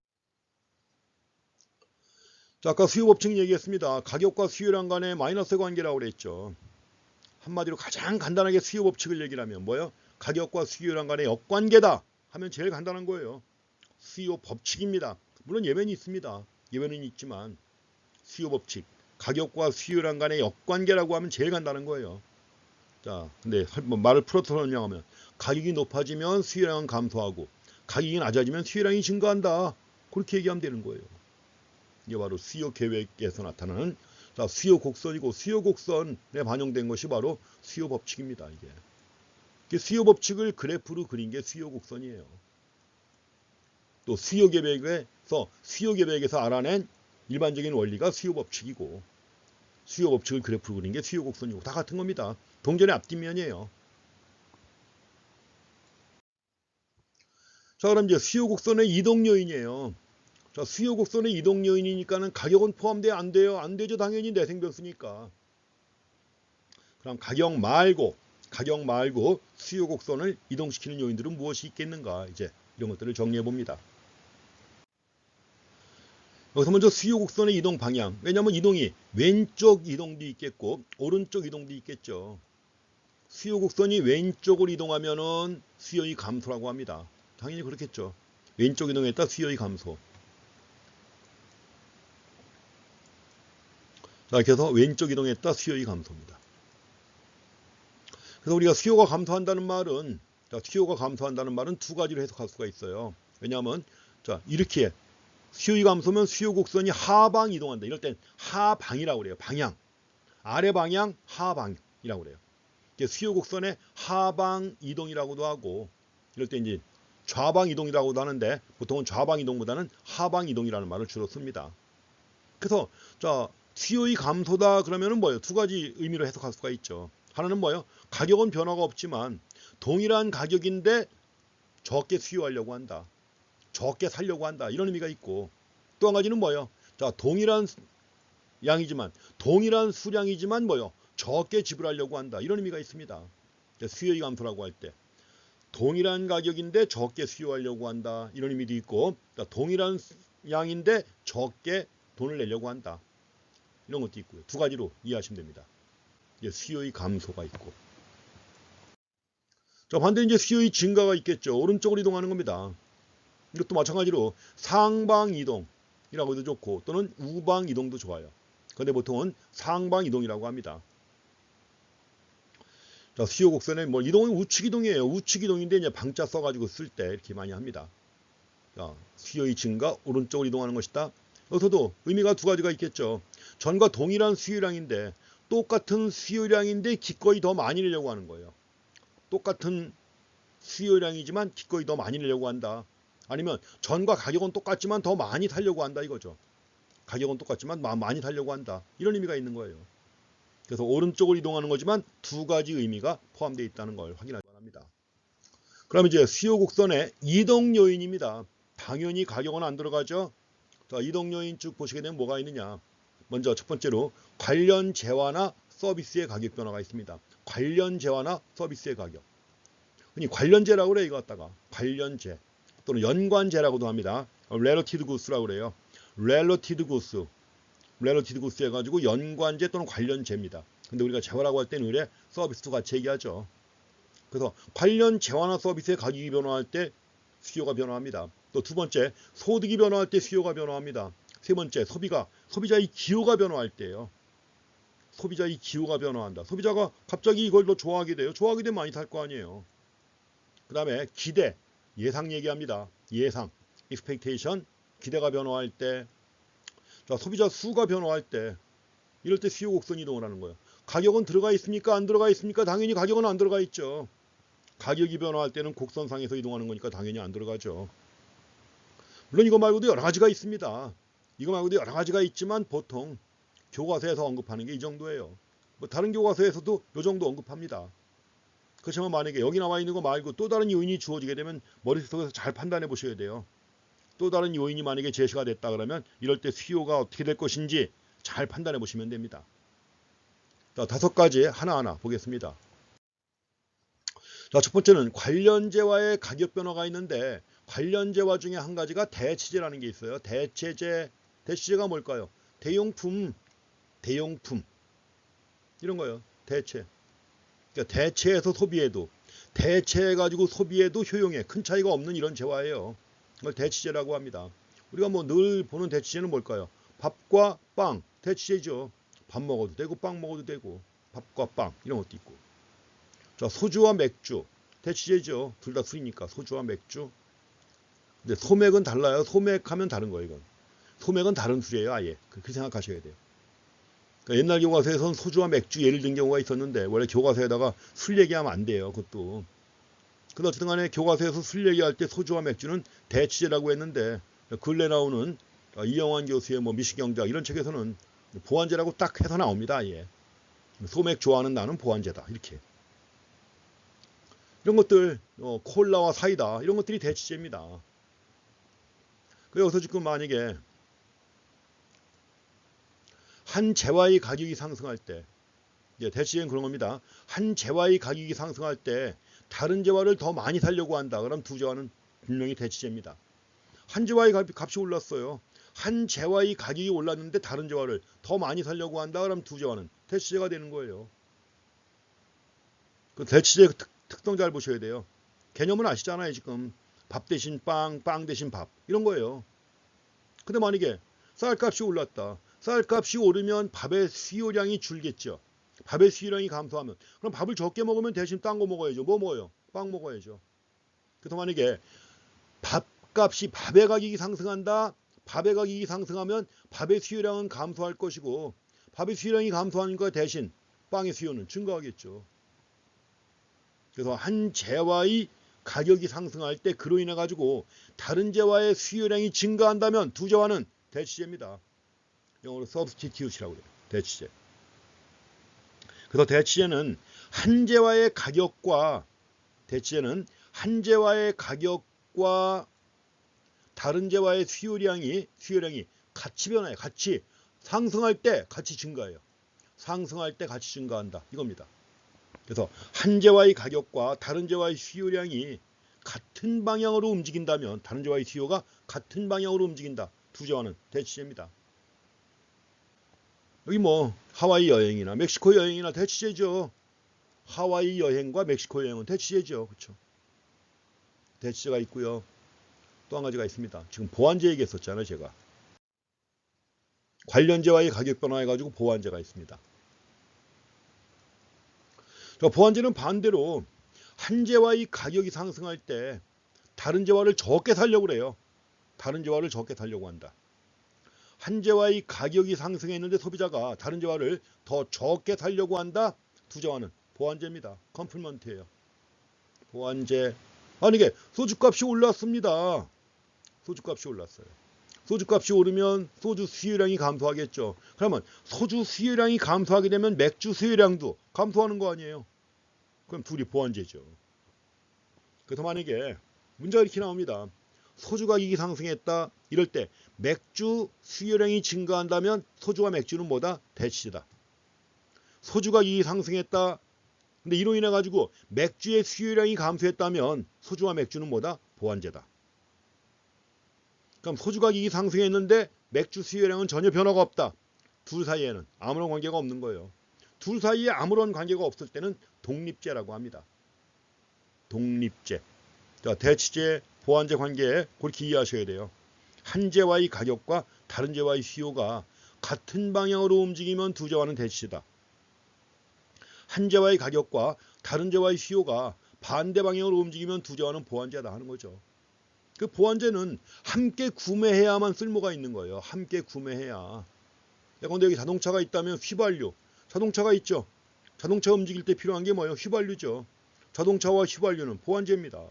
자, 아까 수요 법칙 얘기했습니다. 가격과 수요량 간의 마이너스 관계라고 그랬죠. 한마디로 가장 간단하게 수요 법칙을 얘기를 하면 뭐예요? 가격과 수요량 간의 역관계다 하면 제일 간단한 거예요. 수요 법칙입니다. 물론 예외는 있습니다. 예외는 있지만 수요 법칙, 가격과 수요량 간의 역관계라고 하면 제일 간단한 거예요. 자, 근데 말을 풀어서 설명하면 가격이 높아지면 수요량은 감소하고 가격이 낮아지면 수요량이 증가한다. 그렇게 얘기하면 되는 거예요. 이게 바로 수요 계획에서 나타나는 자, 수요 곡선이고 수요 곡선에 반영된 것이 바로 수요 법칙입니다. 이게 수요 법칙을 그래프로 그린 게 수요 곡선이에요. 또 수요 계획에서 알아낸 일반적인 원리가 수요 법칙이고 수요 법칙을 그래프로 그린 게 수요 곡선이고 다 같은 겁니다. 동전의 앞뒷면이에요. 자, 그럼 이제 수요 곡선의 이동 요인이에요. 자, 수요 곡선의 이동 요인이니까는 가격은 포함돼야 안 돼요? 안 되죠. 당연히 내생 변수니까. 그럼 가격 말고 수요 곡선을 이동시키는 요인들은 무엇이 있겠는가? 이제 이런 것들을 정리해 봅니다. 여기서 먼저 수요 곡선의 이동 방향. 왜냐하면 이동이 왼쪽 이동도 있겠고 오른쪽 이동도 있겠죠. 수요 곡선이 왼쪽으로 이동하면은 수요의 감소라고 합니다. 당연히 그렇겠죠. 왼쪽 이동했다 수요의 감소. 자, 그래서 왼쪽 이동했다 수요의 감소입니다. 그래서 우리가 수요가 감소한다는 말은 두 가지로 해석할 수가 있어요. 왜냐하면 자, 이렇게 수요의 감소면 수요 곡선이 하방 이동한다. 이럴 땐 하방이라고 그래요. 방향. 아래 방향 하방이라고 그래요. 수요 곡선의 하방 이동이라고도 하고 이럴 때 이제 좌방 이동이라고도 하는데 보통은 좌방 이동보다는 하방 이동이라는 말을 주로 씁니다. 그래서 자, 수요의 감소다 그러면은 뭐예요? 두 가지 의미로 해석할 수가 있죠. 하나는 뭐예요? 가격은 변화가 없지만 동일한 가격인데 적게 수요하려고 한다. 적게 살려고 한다. 이런 의미가 있고 또 한 가지는 뭐예요? 자, 동일한 수량이지만 뭐예요? 적게 지불하려고 한다. 이런 의미가 있습니다. 수요의 감소라고 할 때 동일한 가격인데 적게 수요하려고 한다. 이런 의미도 있고 동일한 양인데 적게 돈을 내려고 한다. 이런 것도 있고요. 두 가지로 이해하시면 됩니다. 수요의 감소가 있고 자, 반대로 이제 수요의 증가가 있겠죠. 오른쪽으로 이동하는 겁니다. 이것도 마찬가지로 상방 이동이라고 해도 좋고 또는 우방 이동도 좋아요. 그런데 보통은 상방 이동이라고 합니다. 자, 수요 곡선의 이동은 우측 이동이에요. 우측 이동인데 이제 방자 써가지고 쓸 때 이렇게 많이 합니다. 자, 수요의 증가 오른쪽으로 이동하는 것이다. 여기서도 의미가 두 가지가 있겠죠. 전과 동일한 수요량인데 똑같은 수요량인데 기꺼이 더 많이 내려고 하는 거예요. 똑같은 수요량이지만 기꺼이 더 많이 내려고 한다. 아니면 전과 가격은 똑같지만 더 많이 살려고 한다 이거죠. 가격은 똑같지만 많이 살려고 한다. 이런 의미가 있는 거예요. 그래서 오른쪽으로 이동하는 거지만 두 가지 의미가 포함되어 있다는 걸 확인하기 바랍니다. 그럼 이제 수요 곡선의 이동 요인입니다. 당연히 가격은 안 들어가죠. 자, 이동 요인 쭉 보시게 되면 뭐가 있느냐. 먼저 첫 번째로 관련 재화나 서비스의 가격 변화가 있습니다. 관련 재화나 서비스의 가격. 흔히 관련재라고 그래요. 이거 갖다가 관련재 또는 연관재라고도 합니다. related goods라고 그래요. related goods 해가지고 연관재 또는 관련재입니다. 근데 우리가 재화라고 할 때는 의뢰 서비스도 같이 얘기하죠. 그래서 관련 재화나 서비스의 가격이 변화할 때 수요가 변화합니다. 또 두 번째, 소득이 변화할 때 수요가 변화합니다. 세 번째, 소비자의 기호가 변화할 때예요. 소비자의 기호가 변화한다. 소비자가 갑자기 이걸 더 좋아하게 돼요. 좋아하게 되면 많이 살 거 아니에요. 그 다음에 기대, 예상 얘기합니다. 예상, expectation. 기대가 변화할 때, 자, 소비자 수가 변화할 때, 이럴 때 수요 곡선 이동을 하는 거예요. 가격은 들어가 있습니까? 안 들어가 있습니까? 당연히 가격은 안 들어가 있죠. 가격이 변화할 때는 곡선상에서 이동하는 거니까 당연히 안 들어가죠. 물론 이거 말고도 여러 가지가 있습니다. 이거 말고도 여러 가지가 있지만 보통 교과서에서 언급하는 게 이 정도예요. 뭐 다른 교과서에서도 이 정도 언급합니다. 그렇지만 만약에 여기 나와 있는 거 말고 또 다른 요인이 주어지게 되면 머릿속에서 잘 판단해 보셔야 돼요. 또 다른 요인이 만약에 제시가 됐다 그러면 이럴 때 수요가 어떻게 될 것인지 잘 판단해 보시면 됩니다. 자, 5가지 하나하나 보겠습니다. 자, 첫 번째는 관련재와의 가격 변화가 있는데 관련재와 중에 한 가지가 대치재라는 게 있어요. 대체재, 대치재가 뭘까요? 대용품 이런 거예요. 대체. 그러니까 대체해서 소비해도 대체해가지고 소비해도 효용에 큰 차이가 없는 이런 재화예요. 이걸 대치재라고 합니다. 우리가 뭐 늘 보는 대치재는 뭘까요? 밥과 빵, 대치재죠. 밥 먹어도 되고 빵 먹어도 되고 밥과 빵 이런 것도 있고. 자, 소주와 맥주 대치재죠. 둘 다 술이니까 소주와 맥주. 근데 소맥은 달라요. 소맥하면 다른 거예요. 이건. 소맥은 다른 술이에요. 아예. 그렇게 생각하셔야 돼요. 그러니까 옛날 교과서에서는 소주와 맥주 예를 든 경우가 있었는데 원래 교과서에다가 술 얘기하면 안 돼요. 그것도. 근데 어쨌든 간에 교과서에서 술 얘기할 때 소주와 맥주는 대치재라고 했는데 근래 나오는 이영환 교수의 뭐 미식경제학 이런 책에서는 보완제라고 딱 해서 나옵니다. 예. 소맥 좋아하는 나는 보완제다. 이렇게. 이런 것들 콜라와 사이다 이런 것들이 대치재입니다. 여기서 지금 만약에 한 재화의 가격이 상승할 때 대치재는 그런 겁니다. 한 재화의 가격이 상승할 때 다른 재화를 더 많이 사려고 한다. 그럼 두 재화는 분명히 대치재입니다. 한 재화의 값이 올랐어요. 한 재화의 가격이 올랐는데 다른 재화를 더 많이 사려고 한다. 그럼 두 재화는 대치재가 되는 거예요. 그 대치재의 특성 잘 보셔야 돼요. 개념은 아시잖아요. 지금 밥 대신 빵, 빵 대신 밥 이런 거예요. 근데 만약에 쌀값이 올랐다. 쌀값이 오르면 밥의 수요량이 줄겠죠. 밥의 수요량이 감소하면 그럼 밥을 적게 먹으면 대신 딴 거 먹어야죠. 뭐 먹어요? 빵 먹어야죠. 그래서 만약에 밥값이 밥의 가격이 상승한다. 밥의 가격이 상승하면 밥의 수요량은 감소할 것이고 밥의 수요량이 감소하니까 대신 빵의 수요는 증가하겠죠. 그래서 한 재화의 가격이 상승할 때 그로 인해 가지고 다른 재화의 수요량이 증가한다면 두 재화는 대치재입니다. 영어로 substitute이라고 해요. 대치재. 그래서 대치재는 한 재화의 가격과 한 재화의 가격과 다른 재화의 수요량이 같이 변화해요. 같이 상승할 때 같이 증가해요. 상승할 때 같이 증가한다. 이겁니다. 그래서 한 재화의 가격과 다른 재화의 수요량이 같은 방향으로 움직인다면 다른 재화의 수요가 같은 방향으로 움직인다. 두 재화는 대치재입니다. 여기 뭐 하와이 여행이나 멕시코 여행이나 대치재죠. 하와이 여행과 멕시코 여행은 대치재죠. 그렇죠? 대치재가 있고요. 또 한 가지가 있습니다. 지금 보완제 얘기했었잖아요. 제가. 관련재와의 가격 변화해가지고 보완제가 있습니다. 보완제는 반대로 한 재화의 가격이 상승할 때 다른 재화를 적게 사려고 그래요. 다른 재화를 적게 사려고 한다. 한 재화의 가격이 상승했는데 소비자가 다른 재화를 더 적게 사려고 한다. 두 재화는 보완제입니다. 컴플먼트예요. 보완제. 만약에 소주값이 올랐습니다. 소주값이 올랐어요. 소주값이 오르면 소주 수요량이 감소하겠죠. 그러면 소주 수요량이 감소하게 되면 맥주 수요량도 감소하는 거 아니에요. 그럼 둘이 보완제죠. 그래서 만약에 문제가 이렇게 나옵니다. 소주 가격이 상승했다. 이럴 때 맥주 수요량이 증가한다면 소주와 맥주는 뭐다? 대치재다. 소주 가격이 상승했다. 근데 이로 인해 가지고 맥주의 수요량이 감소했다면 소주와 맥주는 뭐다? 보완제다. 그럼 소주 가격이 상승했는데 맥주 수요량은 전혀 변화가 없다. 둘 사이에는 아무런 관계가 없는 거예요. 둘 사이에 아무런 관계가 없을 때는 독립제라고 합니다. 독립제. 자, 대치제, 보완제 관계에 그렇게 이해하셔야 돼요. 한 재화의 가격과 다른 재화의 수요가 같은 방향으로 움직이면 두 재화는 대치제다. 한 재화의 가격과 다른 재화의 수요가 반대 방향으로 움직이면 두 재화는 보완제다 하는 거죠. 그 보완제는 함께 구매해야만 쓸모가 있는 거예요. 함께 구매해야. 예컨대 여기 자동차가 있다면 휘발유. 자동차가 있죠. 자동차 움직일 때 필요한 게 뭐예요? 휘발유죠. 자동차와 휘발유는 보완제입니다.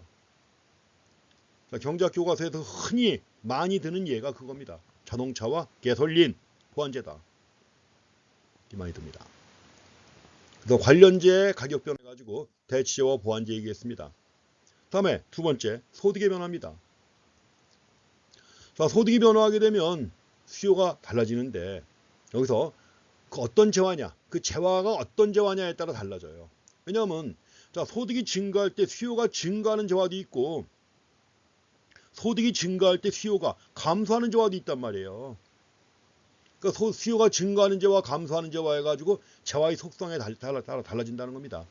자, 경제학 교과서에서 흔히 많이 드는 예가 그겁니다. 자동차와 가솔린 보완제다. 이 많이 듭니다. 그래서 관련제의 가격 변화 가지고 대치제와 보완제 얘기했습니다. 다음에 두 번째, 소득의 변화입니다. 자, 소득이 변화하게 되면 수요가 달라지는데 여기서 그 어떤 재화냐, 그 재화가 어떤 재화냐에 따라 달라져요. 왜냐하면 자, 소득이 증가할 때 수요가 증가하는 재화도 있고 소득이 증가할 때 수요가 감소하는 재화도 있단 말이에요. 그러니까 수요가 증가하는 재화, 감소하는 재화 해가지고 재화의 속성에 따라 달라진다는 겁니다.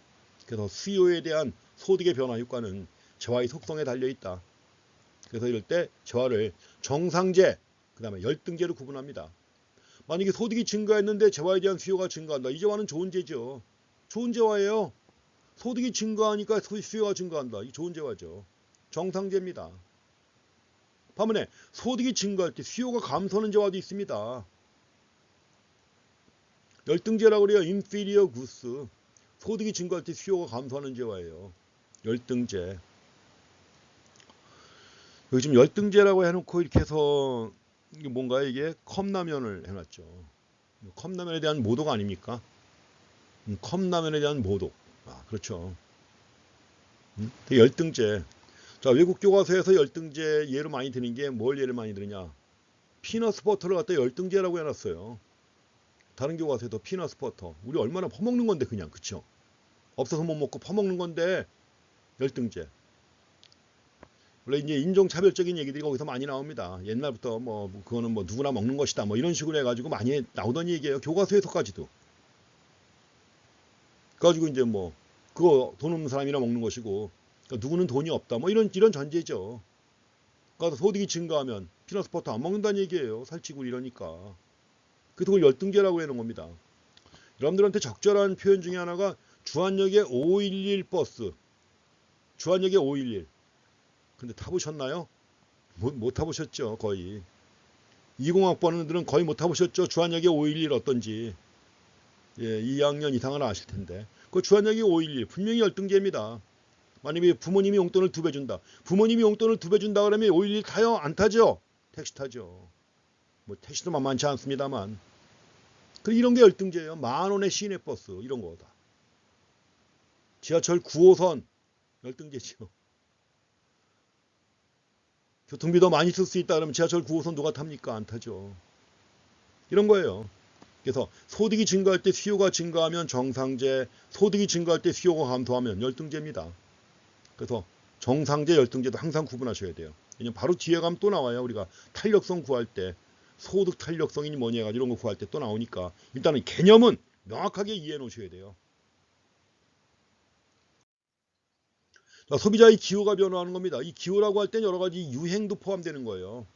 그래서 수요에 대한 소득의 변화 효과는 재화의 속성에 달려 있다. 그래서 이럴 때 재화를 정상재, 그 다음에 열등재로 구분합니다. 만약에 소득이 증가했는데 재화에 대한 수요가 증가한다. 이 재화는 좋은 재죠. 좋은 재화예요. 소득이 증가하니까 수요가 증가한다. 이 좋은 재화죠. 정상재입니다. 반면에 소득이 증가할 때 수요가 감소하는 재화도 있습니다. 열등재라고 그래요. inferior goods. 소득이 증가할 때 수요가 감소하는 재화예요. 열등재. 여기 지금 열등재라고 해놓고 이렇게 해서 뭔가 이게 컵라면을 해놨죠. 컵라면에 대한 모독 아닙니까? 컵라면에 대한 모독. 아, 그렇죠. 열등재. 자, 외국 교과서에서 열등재 예로 많이 드는 게 뭘 예를 많이 드느냐? 피너스 버터를 갖다 열등재라고 해놨어요. 다른 교과서에도 피너스 버터. 우리 얼마나 퍼먹는 건데 그냥, 그쵸? 없어서 못 먹고 퍼먹는 건데 열등재. 원래 이제 인종차별적인 얘기들이 거기서 많이 나옵니다. 옛날부터 뭐 그거는 뭐 누구나 먹는 것이다 뭐 이런 식으로 해가지고 많이 나오던 얘기예요. 교과서에서까지도. 그래가지고 이제 뭐 그거 돈 없는 사람이나 먹는 것이고 그러니까 누구는 돈이 없다 뭐 이런 전제죠. 그러니까 소득이 증가하면 피너스 버터 안 먹는다는 얘기예요. 살찌고 이러니까. 그래서 그걸 열등제라고 해놓은 겁니다. 여러분들한테 적절한 표현 중에 하나가 주한역의 511 버스. 주한역의 511. 근데 타보셨나요? 못 타보셨죠. 거의. 20학번들은 거의 못 타보셨죠. 주한역의 511 어떤지. 예, 2학년 이상은 아실 텐데. 그 주한역의 511 분명히 열등제입니다. 만약에 부모님이 용돈을 2배 준다. 부모님이 용돈을 2배 준다 그러면 511 타요? 안 타죠? 택시 타죠. 뭐 택시도 만만치 않습니다만. 이런 게 열등제예요. 10,000원의 시내버스 이런 거다. 지하철 9호선 열등제죠. 교통비도 많이 쓸 수 있다 그러면 지하철 9호선 누가 탑니까? 안 타죠. 이런 거예요. 그래서 소득이 증가할 때 수요가 증가하면 정상제, 소득이 증가할 때 수요가 감소하면 열등제입니다. 그래서 정상제, 열등제도 항상 구분하셔야 돼요. 왜냐면 바로 뒤에 가면 또 나와요. 우리가 탄력성 구할 때 소득 탄력성이 뭐냐 해가지고 이런 거 구할 때 또 나오니까 일단은 개념은 명확하게 이해해 놓으셔야 돼요. 자, 소비자의 기호가 변화하는 겁니다. 이 기호라고 할 땐 여러 가지 유행도 포함되는 거예요.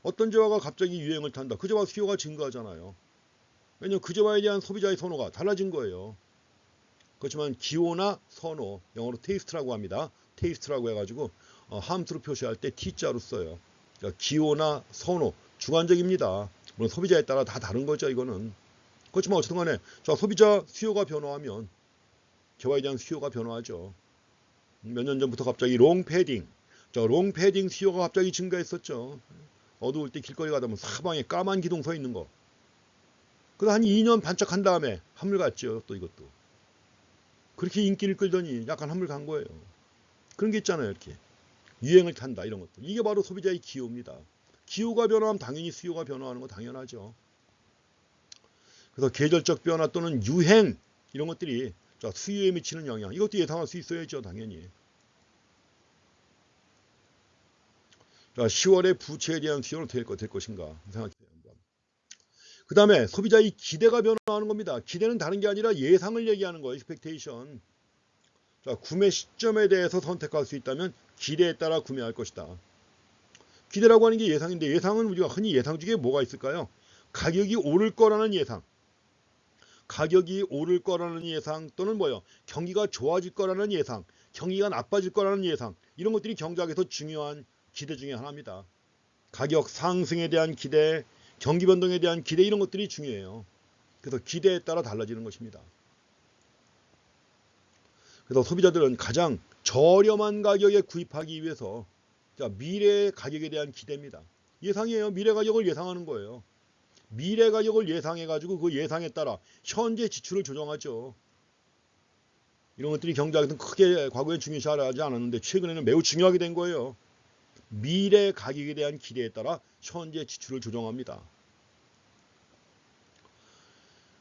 어떤 재화가 갑자기 유행을 탄다. 그 재화 수요가 증가하잖아요. 왜냐면 그 재화에 대한 소비자의 선호가 달라진 거예요. 그렇지만 기호나 선호, 영어로 테이스트라고 합니다. 테이스트라고 해가지고 함수로 표시할 때 T자로 써요. 그러니까 기호나 선호, 주관적입니다. 물론 소비자에 따라 다 다른 거죠. 이거는. 그렇지만 어쨌든 간에 자, 소비자 수요가 변화하면 재화에 대한 수요가 변화하죠. 몇 년 전부터 갑자기 롱패딩, 롱패딩 수요가 갑자기 증가했었죠. 어두울 때 길거리 가다 보면 사방에 까만 기둥 서 있는 거. 그래서 한 2년 반짝한 다음에 한물 갔죠. 또 이것도. 그렇게 인기를 끌더니 약간 한물 간 거예요. 그런 게 있잖아요. 이렇게. 유행을 탄다 이런 것들. 이게 바로 소비자의 기호입니다. 기호가 변화하면 당연히 수요가 변화하는 거 당연하죠. 그래서 계절적 변화 또는 유행 이런 것들이 자, 수요에 미치는 영향 이것도 예상할 수 있어야죠. 당연히. 자, 10월에 부채에 대한 수요는 될 것인가 생각해요. 그 다음에 소비자의 기대가 변화하는 겁니다. 기대는 다른 게 아니라 예상을 얘기하는 거예요. expectation. 자, 구매 시점에 대해서 선택할 수 있다면 기대에 따라 구매할 것이다. 기대라고 하는 게 예상인데 예상은 우리가 흔히 예상 중에 뭐가 있을까요? 가격이 오를 거라는 예상. 가격이 오를 거라는 예상 또는 뭐요? 경기가 좋아질 거라는 예상. 경기가 나빠질 거라는 예상. 이런 것들이 경제학에서 중요한 기대 중에 하나입니다. 가격 상승에 대한 기대, 경기 변동에 대한 기대 이런 것들이 중요해요. 그래서 기대에 따라 달라지는 것입니다. 그래서 소비자들은 가장 저렴한 가격에 구입하기 위해서 미래 가격에 대한 기대입니다. 예상이에요. 미래 가격을 예상하는 거예요. 미래 가격을 예상해가지고 그 예상에 따라 현재 지출을 조정하죠. 이런 것들이 경제학에서는 크게 과거에 중요시하지 않았는데 최근에는 매우 중요하게 된 거예요. 미래 가격에 대한 기대에 따라 현재 지출을 조정합니다.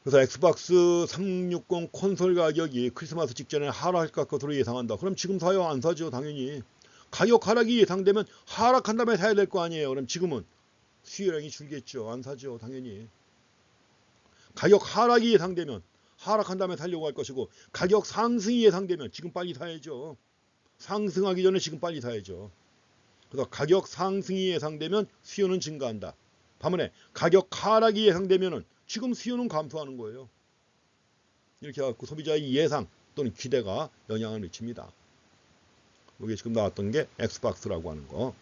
그래서 엑스박스 360 콘솔 가격이 크리스마스 직전에 하락할 것으로 예상한다. 그럼 지금 사요? 안 사죠? 당연히. 가격 하락이 예상되면 하락한 다음에 사야 될 거 아니에요. 그럼 지금은 수요량이 줄겠죠. 안 사죠. 당연히. 가격 하락이 예상되면 하락한 다음에 살려고 할 것이고 가격 상승이 예상되면 지금 빨리 사야죠. 상승하기 전에 지금 빨리 사야죠. 그래서 가격 상승이 예상되면 수요는 증가한다. 반면에 가격 하락이 예상되면 지금 수요는 감소하는 거예요. 이렇게 해갖고 소비자의 예상 또는 기대가 영향을 미칩니다. 이게 지금 나왔던 게 엑스박스라고 하는 거.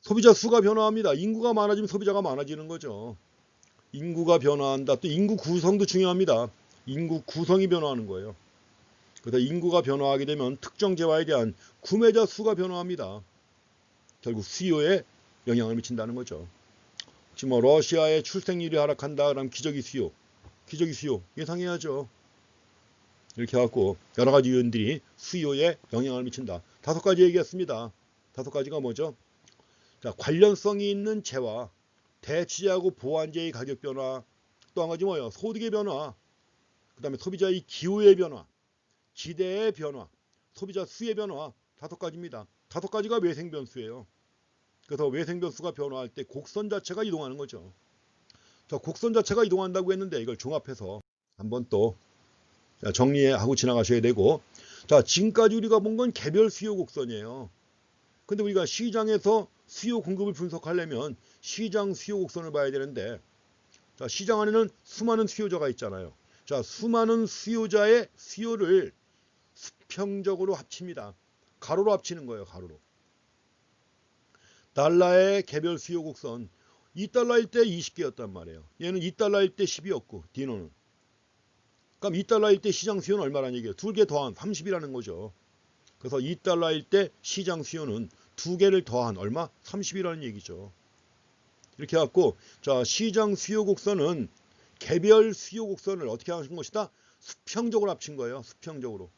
소비자 수가 변화합니다. 인구가 많아지면 소비자가 많아지는 거죠. 인구가 변화한다. 또 인구 구성도 중요합니다. 인구 구성이 변화하는 거예요. 그래서 인구가 변화하게 되면 특정 재화에 대한 구매자 수가 변화합니다. 결국 수요에 영향을 미친다는 거죠. 혹시 뭐 러시아의 출생률이 하락한다 그러면 기저귀 수요 예상해야죠. 이렇게 해갖고 여러 가지 요인들이 수요에 영향을 미친다. 5가지 얘기했습니다. 5가지가 뭐죠? 자, 관련성이 있는 재화, 대치재하고 보완재의 가격 변화, 또 한 가지 뭐예요? 소득의 변화, 그 다음에 소비자의 기호의 변화, 기대의 변화, 소비자 수의 변화, 5가지입니다. 5가지가 외생 변수예요. 그래서 외생 변수가 변화할 때 곡선 자체가 이동하는 거죠. 자, 곡선 자체가 이동한다고 했는데 이걸 종합해서 한번 또 정리하고 지나가셔야 되고, 자, 지금까지 우리가 본 건 개별 수요 곡선이에요. 근데 우리가 시장에서 수요 공급을 분석하려면 시장 수요 곡선을 봐야 되는데, 자, 시장 안에는 수많은 수요자가 있잖아요. 자, 수많은 수요자의 수요를 수평적으로 합칩니다. 가로로 합치는 거예요. 가로로. 달러의 개별 수요 곡선 2달러일 때 20개였단 말이에요. 얘는 2달러일 때 10이었고 디노는. 그럼 2달러일 때 시장 수요는 얼마라는 얘기예요? 2개 더한 30이라는 거죠. 그래서 2달러일 때 시장 수요는 2개를 더한 얼마? 30이라는 얘기죠. 이렇게 해갖고 자, 시장 수요 곡선은 개별 수요 곡선을 어떻게 하신 것이다? 수평적으로 합친 거예요. 수평적으로.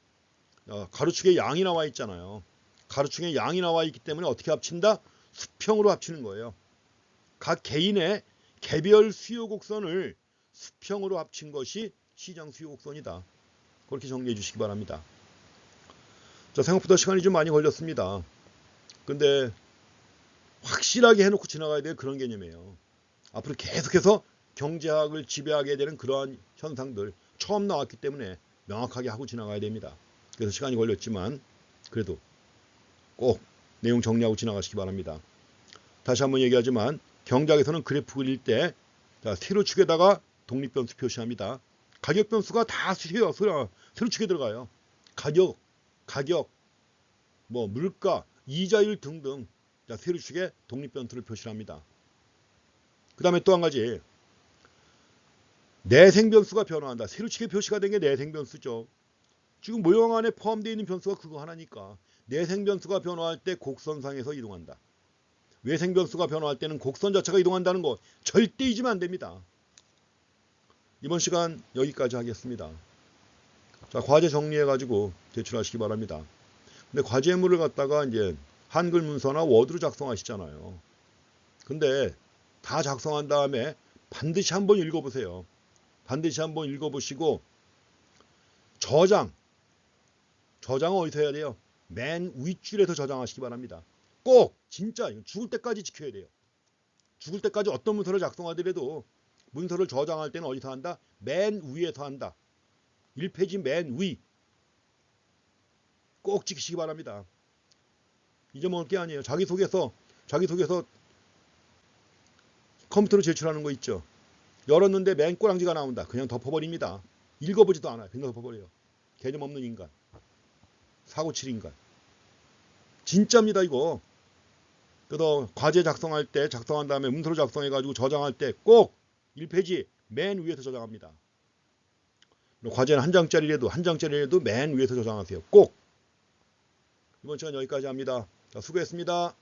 가로축에 양이 나와 있잖아요. 가로축에 양이 나와 있기 때문에 어떻게 합친다? 수평으로 합치는 거예요. 각 개인의 개별 수요 곡선을 수평으로 합친 것이 시장 수요 곡선이다. 그렇게 정리해 주시기 바랍니다. 자, 생각보다 시간이 좀 많이 걸렸습니다. 근데 확실하게 해놓고 지나가야 될 그런 개념이에요. 앞으로 계속해서 경제학을 지배하게 되는 그러한 현상들 처음 나왔기 때문에 명확하게 하고 지나가야 됩니다. 그래서 시간이 걸렸지만 그래도 꼭 내용 정리하고 지나가시기 바랍니다. 다시 한번 얘기하지만 경제학에서는 그래프 그릴 때 세로축에다가 독립변수 표시합니다. 가격 변수가 다 세로축에 들어가요. 가격, 뭐 물가, 이자율 등등 세로축에 독립변수를 표시합니다. 그 다음에 또 한 가지 내생변수가 변화한다. 세로축에 표시가 된 게 내생변수죠. 지금 모형 안에 포함되어 있는 변수가 그거 하나니까 내생변수가 변화할 때 곡선상에서 이동한다. 외생변수가 변화할 때는 곡선 자체가 이동한다는 거 절대 잊으면 안 됩니다. 이번 시간 여기까지 하겠습니다. 자, 과제 정리해가지고 제출하시기 바랍니다. 근데 과제물을 갖다가 이제 한글 문서나 워드로 작성하시잖아요. 근데 다 작성한 다음에 반드시 한번 읽어보세요. 반드시 한번 읽어보시고 저장은 어디서 해야 돼요? 맨 윗줄에서 저장하시기 바랍니다. 꼭 진짜 죽을 때까지 지켜야 돼요. 죽을 때까지 어떤 문서를 작성하더라도 문서를 저장할 때는 어디서 한다? 맨 위에서 한다. 1페이지 맨 위. 꼭 지키시기 바랍니다. 잊어먹을 게 아니에요. 자기소개서 컴퓨터로 제출하는 거 있죠. 열었는데 맨 꼬랑지가 나온다. 그냥 덮어버립니다. 읽어보지도 않아요. 그냥 덮어버려요. 개념 없는 인간. 사고칠 인간. 진짜입니다 이거. 그래서 과제 작성할 때 작성한 다음에 문서로 작성해가지고 저장할 때 꼭 1페이지 맨 위에서 저장합니다. 과제는 한 장짜리라도 맨 위에서 저장하세요. 꼭. 이번 시간 여기까지 합니다. 자, 수고했습니다.